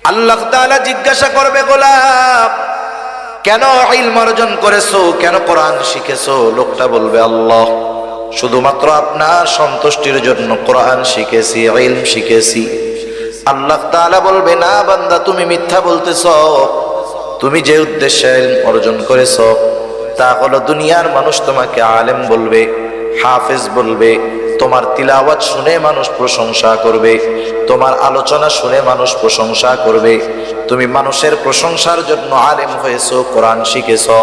আল্লাহ তাআলা জিজ্ঞাসা করবে, গোলাম কেন ইলম অর্জন করেছো, কেন কোরআন শিখেছো? লোকটা বলবে, আল্লাহ শুধুমাত্র আপনার সন্তুষ্টির জন্য কোরআন শিখেছি, ইলম শিখেছি। আল্লাহ তাআলা বলবে, না বান্দা, তুমি মিথ্যা বলতেছো। তুমি যে উদ্দেশ্যে ইলম অর্জন করেছো তা হলো দুনিয়ার মানুষ তোমাকে আলেম বলবে, হাফেজ বলবে, তোমার তিলাওয়াত শুনে মানুষ প্রশংসা করবে, তোমার আলোচনা শুনে মানুষ প্রশংসা করবে। তুমি মানুষের প্রশংসার জন্য আলেম হয়েছো, কোরআন শিখেছো।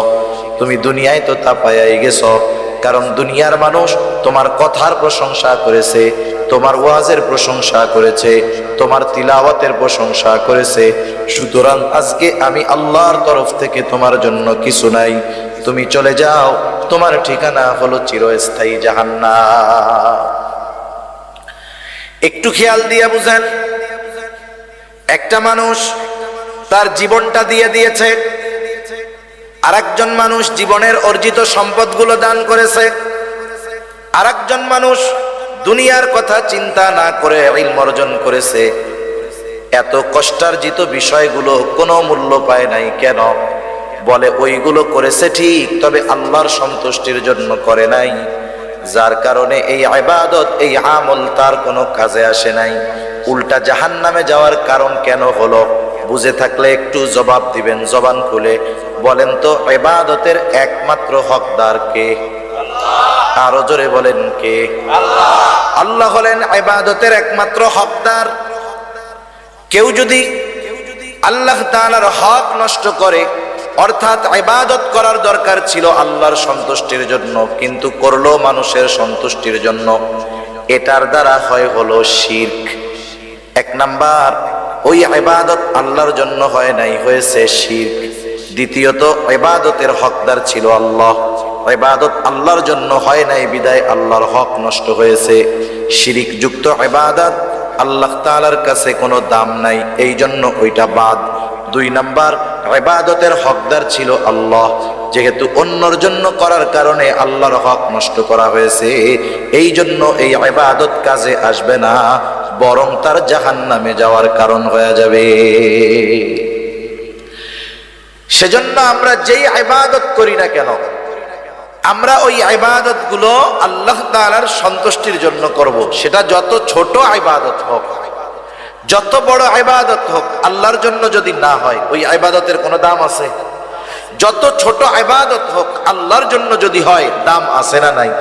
তুমি দুনিয়ায় তো তা পাইয়াই গেছো, কারণ দুনিয়ার মানুষ তোমার কথার প্রশংসা করেছে, তোমার ওয়াজের প্রশংসা করেছে, তোমার তিলাওয়াতের প্রশংসা করেছে। সুতরাং আজকে আমি আল্লাহর তরফ থেকে তোমার জন্য কিছু নাই, তুমি চলে যাও, তোমার ঠিকানা হলো চিরস্থায়ী জাহান্নাম। একটু খেয়াল দিয়ে বুঝেন, একটা মানুষ তার জীবনটা দিয়ে দিয়েছে, আরেকজন মানুষ জীবনের অর্জিত সম্পদগুলো দান করেছে, আরেকজন মানুষ দুনিয়ার কথা চিন্তা না করে ইলম অর্জন করেছে। এত কষ্টার্জিত বিষয়গুলো কোনো মূল্য পায় নাই। কেন? বলে ওইগুলো করেছে ঠিক, তবে আল্লাহর সন্তুষ্টির জন্য করে নাই, যার কারণে এই ইবাদত, এই আমল তার কোনো কাজে আসে নাই। উল্টা জাহান্নামে যাওয়ার কারণ কেন হলো? বুঝে থাকলে একটু জবাব দিবেন জবান খুলে। বলেন তো, ইবাদতের একমাত্র হকদার কে? আরো জোরে বলেন, কে? আল্লাহ। আল্লাহ হলেন ইবাদতের একমাত্র হকদার। কেউ যদি আল্লাহ তাআলার হক নষ্ট করে, অর্থাৎ ইবাদত করার দরকার ছিল আল্লাহর সন্তুষ্টির জন্য, কিন্তু করলো মানুষের সন্তুষ্টির জন্য, এটার দ্বারা হলো শিরক। এক নাম্বার, ওই ইবাদত আল্লাহর জন্য হয় নাই, হয়েছে শিরক। দ্বিতীয়ত, ইবাদতের হকদার ছিল আল্লাহ, ইবাদত আল্লাহর জন্য হয় নাই, বিদায় আল্লাহর হক নষ্ট হয়েছে। শিরক যুক্ত ইবাদত আল্লাহ তাআলার কাছে কোনো দাম নাই, এই জন্য ওইটা বাদ। দুই নাম্বার, ইবাদতের হকদার ছিল আল্লাহ, যেহেতু অন্যর জন্য করার কারণে আল্লাহর হক নষ্ট করা হয়েছে, এই জন্য এই ইবাদত কাজে আসবে না, বরং তার জাহান্নামে যাওয়ার কারণ হয়ে যাবে। সেজন্য আমরা যেই ইবাদত করি না কেন, আমরা ওই ইবাদত গুলো আল্লাহ তাআলার সন্তুষ্টির জন্য করব। সেটা যত ছোট ইবাদত হোক, যত বড় ইবাদত হোক, আল্লাহর জন্য যদি না হয় ওই ইবাদতের কোনো দাম আছে? যত ছোট ইবাদত হোক, আল্লাহর জন্য যদি হয়, দাম আছে না নাই?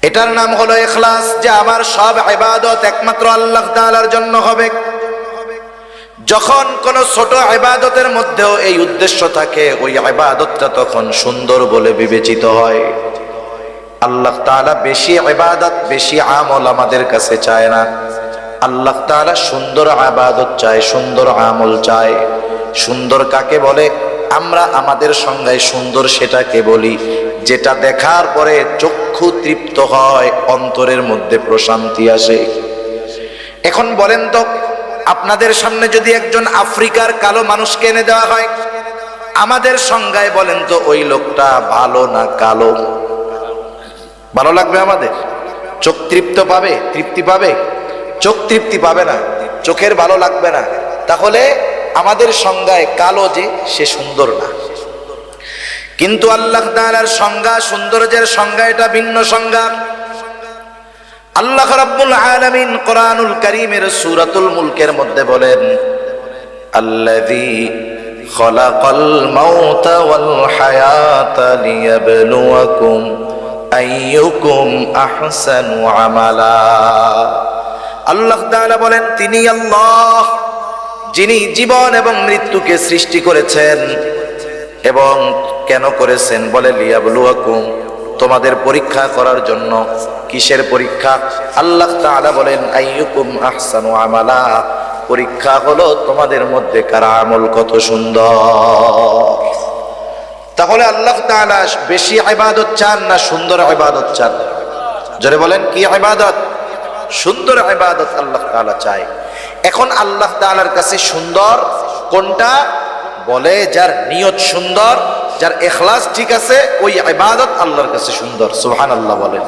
এটার নাম হলো ইখলাস, যে আমার সব ইবাদত একমাত্র আল্লাহ তাআলার জন্য হবে। যখন কোন ছোট ইবাদতের মধ্যেও এই উদ্দেশ্য থাকে, ওই ইবাদতটা তখন সুন্দর বলে বিবেচিত হয়। আল্লাহ তাআলা বেশি ইবাদত, বেশি আমল আমাদের কাছে চায় না। আল্লাহ তাআলা সুন্দর ইবাদত চায়, সুন্দর আমল চায়। সুন্দর কাকে বলে? আমরা আমাদের সংজ্ঞায় সুন্দর সেটাকে বলি যেটা দেখার পরে চক্ষু তৃপ্ত হয়, অন্তরের মধ্যে প্রশান্তি আসে। এখন বলেন তো, আপনাদের সামনে যদি একজন আফ্রিকার কালো মানুষকে এনে দেওয়া হয়, আমাদের সংজ্ঞায় বলেন তো ওই লোকটা ভালো না কালো? ভালো লাগবে আমাদের? চোখ তৃপ্ত পাবে? তৃপ্তি পাবে? চোখ তৃপ্তি পাবে না, চোখের ভালো লাগবে না। তাহলে আমাদের সংজ্ঞায় কালো যে সে সুন্দর না। কিন্তু আল্লাহ তাআলার সংজ্ঞা, সৌন্দর্যের সংজ্ঞা এটা ভিন্ন সংজ্ঞা। আল্লাহ রাব্বুল আলামিন কোরআনুল কারীমের সূরাতুল মুলকের মধ্যে বলেন, আল্লাযী খালাকাল মাউতা ওয়াল হায়াতা লিয়াবলুয়াকুম আইয়ুকুম আহসানু আমালা। আল্লাহ তাআলা বলেন, তিনি আল্লাহ যিনি জীবন এবং মৃত্যুকে সৃষ্টি করেছেন। এবং কেন করেছেন? বলে লিয়াবলুয়াকুম, তোমাদের পরীক্ষা করার জন্য। কিসের পরীক্ষা? আল্লাহ তাআলা বলেন আইয়ুকুম আহসানু আমালা, পরীক্ষা হলো তোমাদের মধ্যে কার আমল কত সুন্দর। তাহলে আল্লাহ তাআলা বেশি ইবাদত চান না সুন্দর ইবাদত চান? জোরে বলেন, কি ইবাদত? সুন্দর ইবাদত আল্লাহ তাআলা চায়। এখন আল্লাহ তাআলার কাছে সুন্দর কোনটা? বলে যার নিয়ত সুন্দর, যার ইখলাস ঠিক আছে, ওই ইবাদত আল্লাহর কাছে সুন্দর। সুবহানাল্লাহ বলেন।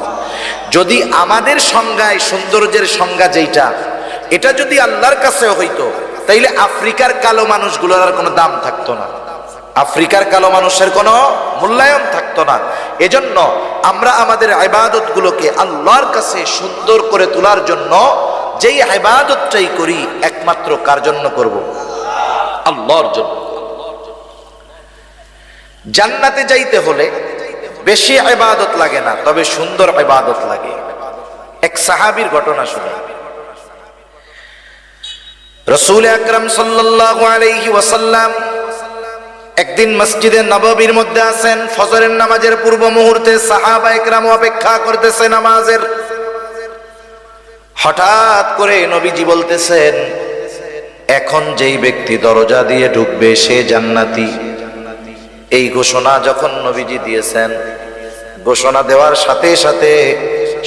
যদি আমাদের সংজ্ঞায় সৌন্দর্যের সংজ্ঞা যেইটা, এটা যদি আল্লাহর কাছে হইতো তাইলে আফ্রিকার কালো মানুষগুলোর আর কোনো দাম থাকতো না, আফ্রিকার কালো মানুষের কোনো মূল্যায়ন থাকতো না। এজন্য আমরা আমাদের ইবাদতগুলোকে আল্লাহর কাছে সুন্দর করে তোলার জন্য যেই ইবাদতটাই করি একমাত্র কার জন্য করব? আল্লাহর জন্য। জান্নাতে যাইতে হলে বেশি ইবাদত লাগে না, তবে সুন্দর ইবাদত লাগে। এক সাহাবীর ঘটনা শুনে। রাসূল আকরাম সাল্লাল্লাহু আলাইহি ওয়াসাল্লাম একদিন মসজিদে নববীর মধ্যে আছেন, ফজরের নামাজের পূর্ব মুহূর্তে সাহাবায়ে কেরাম অপেক্ষা করতেছে নামাজের। হঠাৎ করে নবীজি বলতেছেন, এখন যেই ব্যক্তি দরজা দিয়ে ঢুকবে সে জান্নাতি। এই ঘোষণা যখন নবীজি দিয়েছেন, ঘোষণা দেওয়ার সাথে সাথে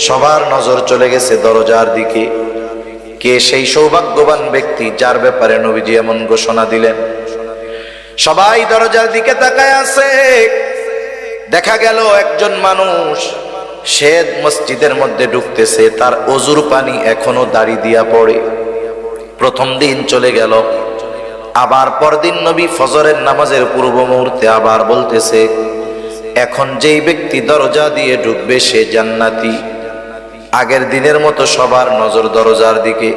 সবার নজর চলে গেছে দরজার দিকে। কে সেই সৌভাগ্যবান ব্যক্তি যার ব্যাপারে নবীজি এমন ঘোষণা দিলেন? সবাই দরজার দিকে তাকায় আছে। দেখা গেল একজন মানুষ, সে মসজিদের মধ্যে ঢুকতেছে, তার ওযুর পানি এখনো দাড়ি দিয়া পড়ে। প্রথম দিন চলে গেল। আবার পরদিন নবী ফজরের নামাজের পূর্ব মুহূর্তে আবার বলতেছে, এখন যেই ব্যক্তি দরজা দিয়ে ঢুকবে সে জান্নাতি। আগের দিনের মতো সবার নজর দরজার দিকে।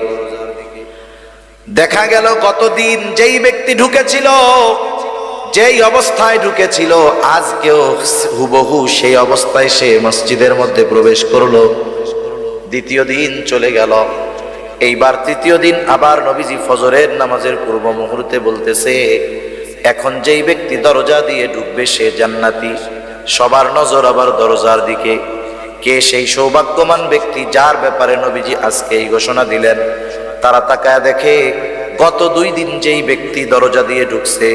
দেখা গেল গতদিন যেই ব্যক্তি ঢুকেছিল, যেই অবস্থায় ঢুকেছিল, আজকেও হুবহু সেই অবস্থায় সে মসজিদের মধ্যে প্রবেশ করলো। দ্বিতীয় দিন চলে গেল। এইবার তৃতীয় দিন আবার নবীজি ফজরের নামাজের পূর্ব মুহূর্তে বলতেছে, এখন যেই ব্যক্তি দরজা দিয়ে ঢুকবে সে জান্নাতি। সবার নজর আবার দরজার দিকে। কে সেই সৌভাগ্যবান ব্যক্তি যার ব্যাপারে নবীজি আজকে এই ঘোষণা দিলেন? তারা তাকায় দেখে, গত 2 দিন যেই ব্যক্তি দরজা দিয়ে ঢুকছে,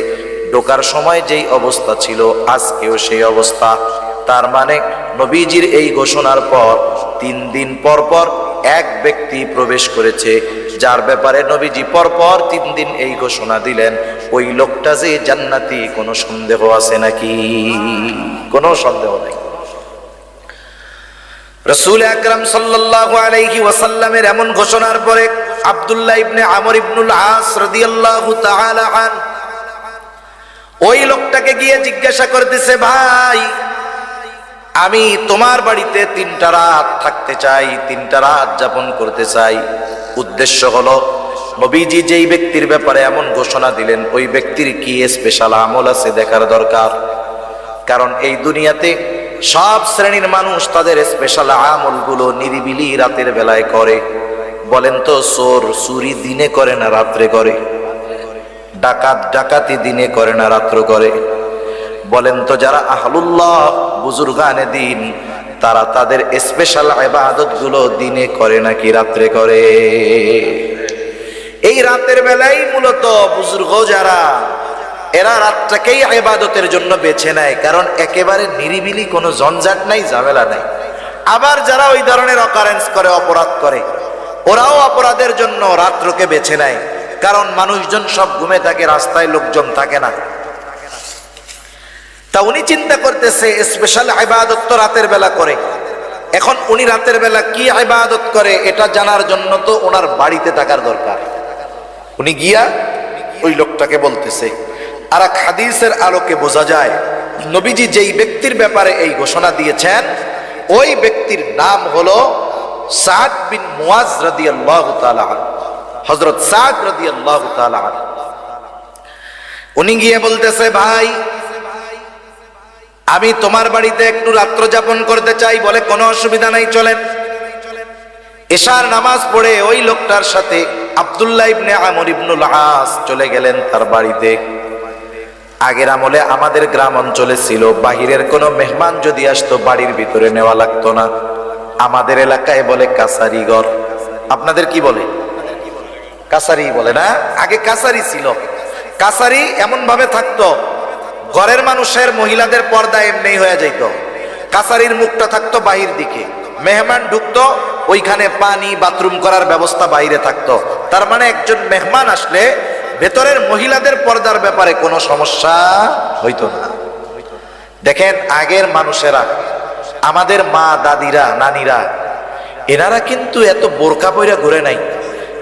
ঢোকার সময় যেই অবস্থা ছিল আজকেও সেই অবস্থা। তার মানে নবীজির এই ঘোষণার পর 3 দিন পর পর এক ব্যক্তি প্রবেশ করেছে, যার ব্যাপারে নবীজি পরপর 3 দিন এই ঘোষণা দিলেন। ওই লোকটা যে জান্নাতি, কোনো সন্দেহ আছে নাকি? কোনো সন্দেহ নেই। রাসূল আকরাম সাল্লাল্লাহু আলাইহি ওয়াসাল্লামের এমন ঘোষণার পরে আব্দুল্লাহ ইবনে আমর ইবনুল আস রাদিয়াল্লাহু তাআলা আন ওই লোকটাকে গিয়ে জিজ্ঞাসা করতেছে, ভাই আমি তোমার বাড়িতে 3টা রাত থাকতে চাই, 3টা রাত যাপন করতে চাই। উদ্দেশ্য হলো নবীজি যেই ব্যক্তির ব্যাপারে এমন ঘোষণা দিলেন ওই ব্যক্তির কি স্পেশাল আমল আছে দেখার দরকার। কারণ এই দুনিয়াতে সব শ্রেণীর মানুষ তাদের স্পেশাল আমলগুলো নিরিবিলি রাতের বেলায় করে। বলেন তো, চোর চুরি দিনে করে না রাত্রে করে? ডাকাত ডাকাতি দিনে করে না রাত্র করে? বলেন তো, যারা আহলুল্লাহ বুজুর্গানে দিন, তারা তাদের স্পেশাল ইবাদত গুলো দিনে করে নাকি রাত্রে করে? এই রাতের বেলায় মূলত বুজুর্গ যারা, এরা রাতটাকেই ইবাদতের জন্য বেছে নেয়, কারণ একেবারে নিরিবিলি, কোনো ঝঞ্ঝাট নাই, ঝামেলা নাই। আবার যারা ওই ধরনের অকারেন্স করে, অপরাধ করে, ওরাও অপরাধের জন্য রাত্রকে বেছে নেয়, কারণ মানুষজন সব ঘুমে থাকে, রাস্তায় লোকজন থাকে না। তা উনি চিন্তা করতেছে স্পেশাল ইবাদত তো রাতের বেলা করে। এখন উনি রাতের বেলা কি ইবাদত করে এটা জানার জন্য তো ওনার বাড়িতে থাকার দরকার। উনি গিয়া ওই লোকটাকে বলতেছে। আর এক হাদিসের আলোকে বোঝা যায় নবীজি যেই ব্যক্তির ব্যাপারে এই ঘোষণা দিয়েছেন ওই ব্যক্তির নাম হলো সাদ বিন মুআজ রাদিয়াল্লাহু তাআলা আনহু, হযরত সাদ রাদিয়াল্লাহু তাআলা আনহু। উনি গিয়ে বলতেছে, ভাই আমি তোমার বাড়িতে একটু রাত্র যাপন করতে চাই। বলে, কোনো অসুবিধা নাই, চলেন। এশার নামাজ পড়ে ওই লোকটার সাথে আব্দুল্লাহ ইবনে আমর ইবনুল আস চলে গেলেন তার বাড়িতে। আগের আমলে আমাদের গ্রাম অঞ্চলে ছিল, বাহিরের কোনো মেহমান যদি আসতো বাড়ির ভিতরে নেওয়া লাগতো না। আমাদের এলাকায় বলে কাছারি ঘর। আপনাদের কি বলে? কাছারি বলে না? আগে কাছারি ছিল। কাছারি এমন ভাবে থাকতো, ঘরের মানুষের মহিলাদের পর্দা এমনি হয়ে যাইতো। কাছারির মুখটা থাকতো বাহির দিকে, মেহমান ঢুকতো, ওইখানে পানি বাথরুম করার ব্যবস্থা বাইরে থাকতো। তার মানে একজন মেহমান আসলে ভেতরের মহিলাদের পর্দার ব্যাপারে কোনো সমস্যা হইতো না। দেখেন, আগের মানুষেরা, আমাদের মা দাদিরা নানিরা, এনারা কিন্তু এত বোরকা পইরা ঘুরে নাই।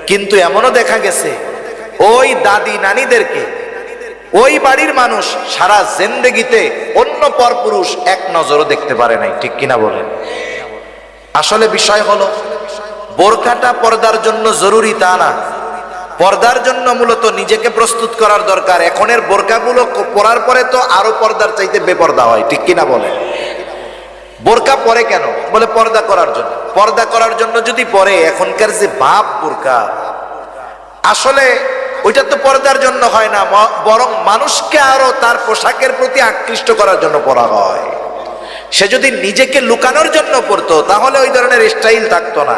কিন্তু এমনও দেখা গেছে ওই দাদি নানিদেরকে ওই বাড়ির মানুষ সারা জিন্দেগিতে অন্য পরপুরুষ এক নজরও দেখতে পারে নাই, ঠিক কিনা বলেন? আসলে বিষয় হলো বোরকাটা পর্দার জন্য জরুরি তা না, পর্দার জন্য মূলত নিজেকে প্রস্তুত করার দরকার। এখনের বোরকাগুলো পরার পরে তো আরো পর্দার চাইতে বেপর্দা হয়, ঠিক কিনা বলেন? বোরকা পরে কেন? বলে পর্দা করার জন্য। পর্দা করার জন্য যদি পরে, এখনকার যে বাপ বোরকা, আসলে ওইটা তো পর্দার জন্য হয় না, বরং মানুষকে আরো তার পোশাকের প্রতি আকৃষ্ট করার জন্য পরা হয়। সে যদি নিজেকে লুকানোর জন্য পরতো তাহলে ওই ধরনের স্টাইল থাকতো না,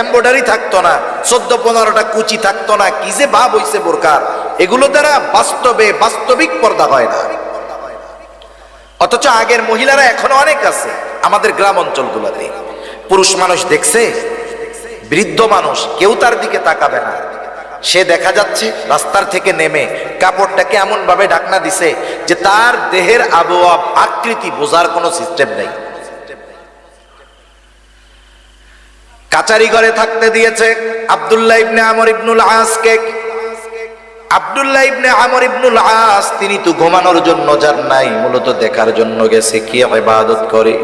এমব্রয়ডারি থাকতো না, 14-15টা কুচি থাকতো না। কি যে ভাব হইছে বোরকার, এগুলো দ্বারা বাস্তবিক পর্দা হয় না। অথচ আগের মহিলারা এখনো অনেক আছে আমাদের গ্রাম অঞ্চলগুলোতে। পুরুষ মানুষ দেখছে, বৃদ্ধ মানুষ, কেউ তার দিকে তাকাবে না। সে দেখা যাচ্ছে রাস্তার থেকে নেমে কাপড়টাকে এমন ভাবে ঢাকনা দিছে যে তার দেহের আবহাওয়া আকৃতি বোঝার কোনো সিস্টেম নেই। কাচারি ঘরে থাকতে দিয়েছে আব্দুল্লাহ ইবনে আমর ইবনুল আসকে। আব্দুল্লাহ ইবনে আমর ইবনুল আস তিনি তো ঘুমানোর জন্য যান নাই, মূলত দেখার জন্য গেছে কি ইবাদত করে।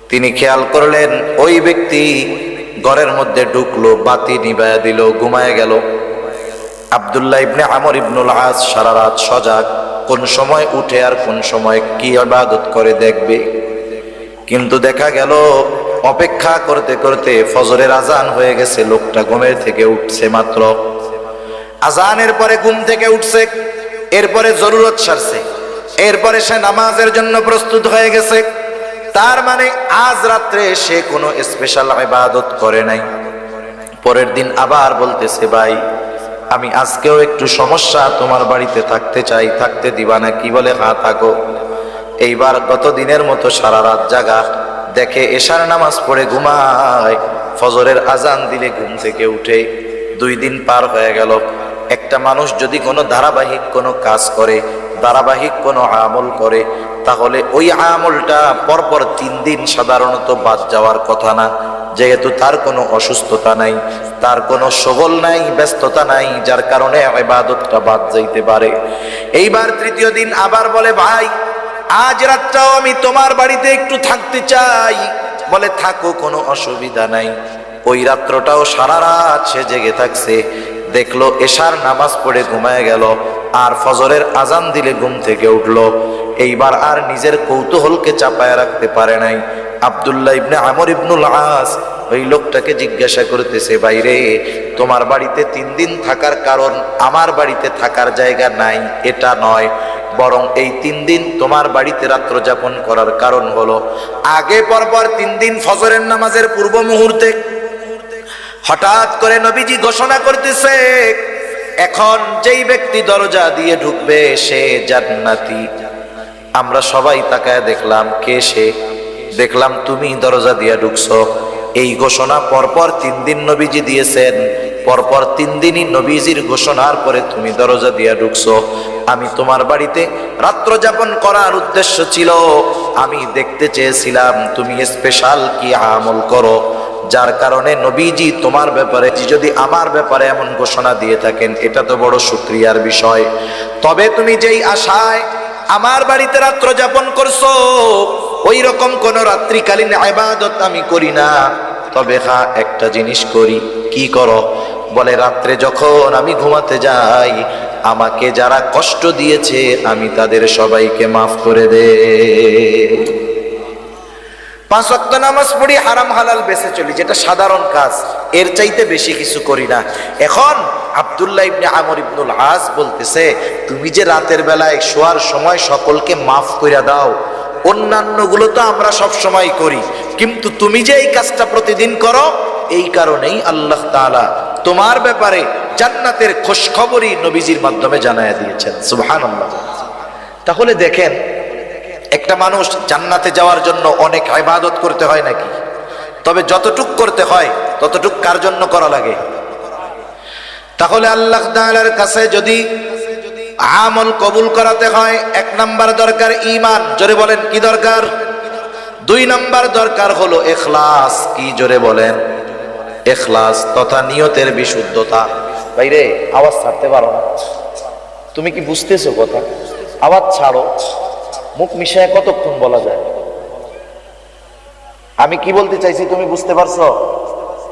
তিনি খেয়াল করলেন ওই ব্যক্তি ঘরের মধ্যে ঢুকলো, বাতি নিভায়া দিল, ঘুমায় গেল। আব্দুল্লাহ ইবনে আমর ইবনুল আস সারা রাত সজাগ, কোন সময় উঠে আর কোন সময় কি ইবাদত করে দেখবে। কিন্তু দেখা গেল অপেক্ষা করতে করতে ফজরের আজান হয়ে গেছে, লোকটা ঘুমের থেকে উঠছে মাত্র। আজানের পরে ঘুম থেকে উঠছে, এরপরে জরুরত সারছে, এরপরে সে নামাজের জন্য প্রস্তুত হয়ে গেছে। তার মানে আজ রাত্রে সে কোনো স্পেশাল ইবাদত করে নাই। পরের দিন আবার বলতেছে, ভাই আমি আজকেও একটু সমস্যা, তোমার বাড়িতে থাকতে চাই, থাকতে দিবা না? কি বলে, হ্যাঁ থাকো। এইবার গত দিনের মতো সারা রাত জাগা, দেখে এশার নামাজ পড়ে ঘুমায়, ফজরের আজান দিলে ঘুম থেকে উঠে। 2 দিন পার হয়ে গেল। একটা মানুষ যদি কোনো ধারাবাহিক কোনো কাজ করে, ধারাবাহিক কোনো আমল করে, তাহলে ওই আমলটা পরপর 3 দিন সাধারণত বাদ যাওয়ার কথা না, যেহেতু তার কোনো অসুস্থতা নাই, তার কোনো শগল নাই, ব্যস্ততা নাই, যার কারণে ইবাদতটা বাদ যাইতে পারে। এইবার 3য় দিন আবার বলে, ভাই আজ রাতটাও আমি তোমার বাড়িতে একটু থাকতে চাই। বলে থাকো, কোনো অসুবিধা নাই। ওই রাত্রটাও সারা রাত সে জেগে থাকছে। দেখলো এশার নামাজ পড়ে ঘুমায় গেল, আর ফজরের আজান দিলে ঘুম থেকে উঠলো। এইবার আর নিজের কৌতূহলকে চাপায় রাখতে পারে নাই। আব্দুল্লাহ ইবনে আমর ইবনুল আস ওই লোকটাকে জিজ্ঞাসা করতেছে, বাইরে তোমার বাড়িতে 3 দিন থাকার কারণ আমার বাড়িতে থাকার জায়গা নাই এটা নয়, বরং এই 3 দিন তোমার বাড়িতে রাত্র যাপন করার কারণ হলো আগে পরপর 3 দিন ফজরের নামাজের পূর্ব মুহূর্তে হঠাৎ করে নবীজি ঘোষণা করতেছে, এখন যেই ব্যক্তি দরজা দিয়ে ঢুকবে সে জান্নাতি। আমরা সবাই তাকায় দেখলাম, কে সে? দেখলাম তুমি দরজা দিয়ে ঢুকছো। এই ঘোষণা পরপর 3 দিন নবীজি দিয়েছেন, পরপর 3 দিনই নবীজির ঘোষণার পরে তুমি দরজা দিয়ে ঢুকছো। আমি তোমার বাড়িতে রাত্র যাপন করার উদ্দেশ্য ছিল, আমি দেখতে চেয়েছিলাম তুমি স্পেশাল কি আমল করো, যার কারণে নবীজি তোমার ব্যাপারে, যদি আমার ব্যাপারে এমন ঘোষণা দিয়ে থাকেন এটা তো বড় শুকরিয়ার বিষয়। তবে তুমি যেই আশায় আমার বাড়িতে রাত্র যাপন করছো, ওই রকম কোন রাত্রিকালীন ইবাদত আমি করি না। তবে হ্যাঁ একটা জিনিস করি। কি করো? বলে রাত্রে যখন আমি ঘুমাতে যাই, আমাকে যারা কষ্ট দিয়েছে আমি তাদের সবাইকে মাফ করে দে। 5 ওয়াক্ত নামাজ পড়ি, হারাম হালাল বেঁচে চলি, যেটা সাধারণ কাজ, এর চাইতে বেশি কিছু করি না। এখন আব্দুল্লাহ ইবনে আমর ইবনুল আস বলতেছে, তুমি যে রাতের বেলায় শোয়ার সময় সকলকে মাফ কইরা দাও, অন্যান্যগুলো তো আমরা সব সময় করি, কিন্তু তুমি যে এই কাজটা প্রতিদিন করো, এই কারণেই আল্লাহ তাআলা তোমার ব্যাপারে জান্নাতের খোঁজখবরই নবীজির মাধ্যমে জানায়া দিয়েছেন। সুবহানাল্লাহ। তাহলে দেখেন, একটা মানুষ জান্নাতে যাওয়ার জন্য অনেক ইবাদত করতে হয় নাকি? তবে যতটুক করতে হয় ততটুক কার জন্য করা লাগে? তাহলে আল্লাহ তাআলার কাছে যদি আমল কবুল করাতে হয়, 1 নাম্বার দরকার ঈমান। জোরে বলেন কি দরকার? 2 নাম্বার দরকার হলো ইখলাস। কি? জোরে বলেন। ইখলাস তথা নিয়তের বিশুদ্ধতা। ভাইরে আওয়াজ ছাড়তে পারো না? তুমি কি বুঝতেছো কথা? আওয়াজ ছাড়ো, মুখ মিশায় কতক্ষণ বলা যায়? আমি কি বলতে চাইছি তুমি বুঝতে পারছো?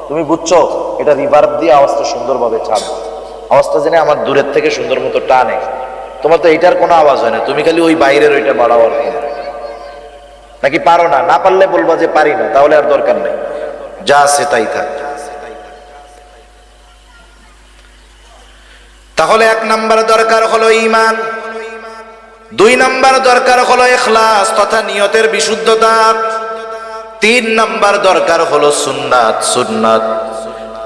তুমি বুঝছো? এটা রিভার্ব দিয়ে আওয়াজটা সুন্দরভাবে ছাড়ো, আওয়াজটা জেনে আমার দূরের থেকে সুন্দর মতো টানে। তোমার তো এইটার কোনো আওয়াজ হয় না, তুমি খালি ওই বাইরের ওইটা বাড়াও আর কি। নাকি পারো না? না পারলে বলবা যে পারি না, তাহলে আর দরকার নেই, যা আছে তাই থাক। তাহলে 1 নাম্বার দরকার হলো ঈমান, 2 নাম্বার দরকার হলো ইখলাস তথা নিয়তের বিশুদ্ধতা, 3 নাম্বার দরকার হলো সুন্নাত। সুন্নাত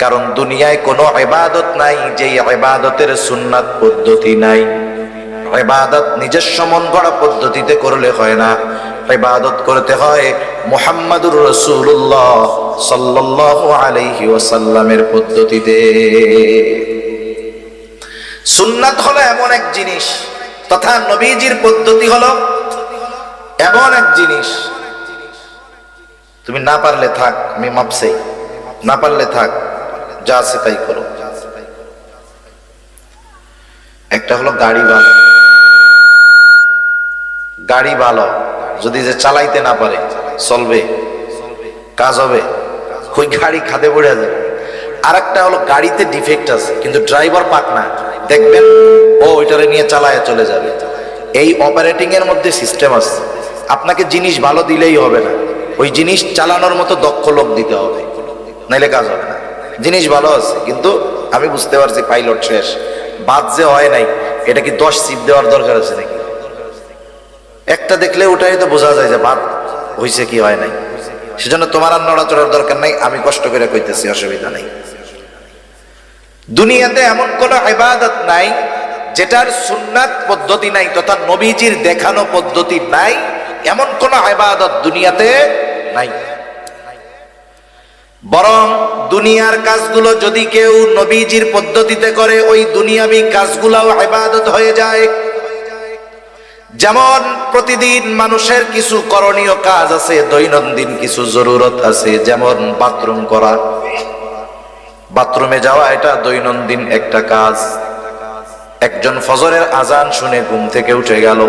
কারণ দুনিয়ায় কোনো ইবাদত নাই যে ইবাদতের সুন্নাত পদ্ধতি নাই। ইবাদত নিজস্ব মন গড়া পদ্ধতিতে করলে হয় না, ইবাদত করতে হয় মুহাম্মাদুর রাসূলুল্লাহ সাল্লাল্লাহু আলাইহি ওয়াসাল্লামের পদ্ধতিতে। সুন্নাত হলো এমন এক জিনিস তথা নবীজির পদ্ধতি হলো এমন এক জিনিস, তুমি না পারলে থাক, আমি মাপছে, না পারলে থাক, যা আছে তাই করো। একটা হলো গাড়ি ভালো, গাড়ি ভালো যদি যে চালাইতে না পারে, চলবে, কাজ হবে, ওই গাড়ি খাদে পড়ে যাবে। আর একটা হলো গাড়িতে ডিফেক্ট আছে কিন্তু ড্রাইভার পাক না, দেখবেন ও ওইটারে নিয়ে চালায় চলে যাবে। এই অপারেটিং এর মধ্যে সিস্টেম আছে, আপনাকে জিনিস ভালো দিলেই হবে না, ওই জিনিস চালানোর মতো দক্ষ লোক দিতে হবে, নাইলে কাজ হবে না। জিনিস ভালো আছে কিন্তু আমি বুঝতে পারছি পাইলট শেষ, বাদ যে হয় নাই, এটা কি 10 সিপ দেওয়ার দরকার আছে নাকি? একটা দেখলে ওটাই তো বোঝা যায় যে বাদ হয়েছে কি হয় নাই। সেজন্য তোমার আর নড়াচড়ার দরকার নাই, আমি কষ্ট করে কইতেছি, অসুবিধা নাই। দুনিয়াতে এমন কোন ইবাদত নাই যেটার সুন্নাত পদ্ধতি নাই তথা নবীজির দেখানো পদ্ধতি নাই, এমন কোন ইবাদত দুনিয়াতে নাই। বরং দুনিয়ার কাজগুলো যদি কেউ নবীজির পদ্ধতিতে করে, ওই দুনিয়াবি কাজগুলোও ইবাদত হয়ে যায়। যেমন প্রতিদিন মানুষের কিছু করণীয় কাজ আছে, দৈনন্দিন কিছু জরুরত আছে, যেমন বাথরুম করা, বাথরুমে যাওয়া, এটা দৈনন্দিন একটা কাজ। একজন ফজরের আজান শুনে ঘুম থেকে উঠে গেল,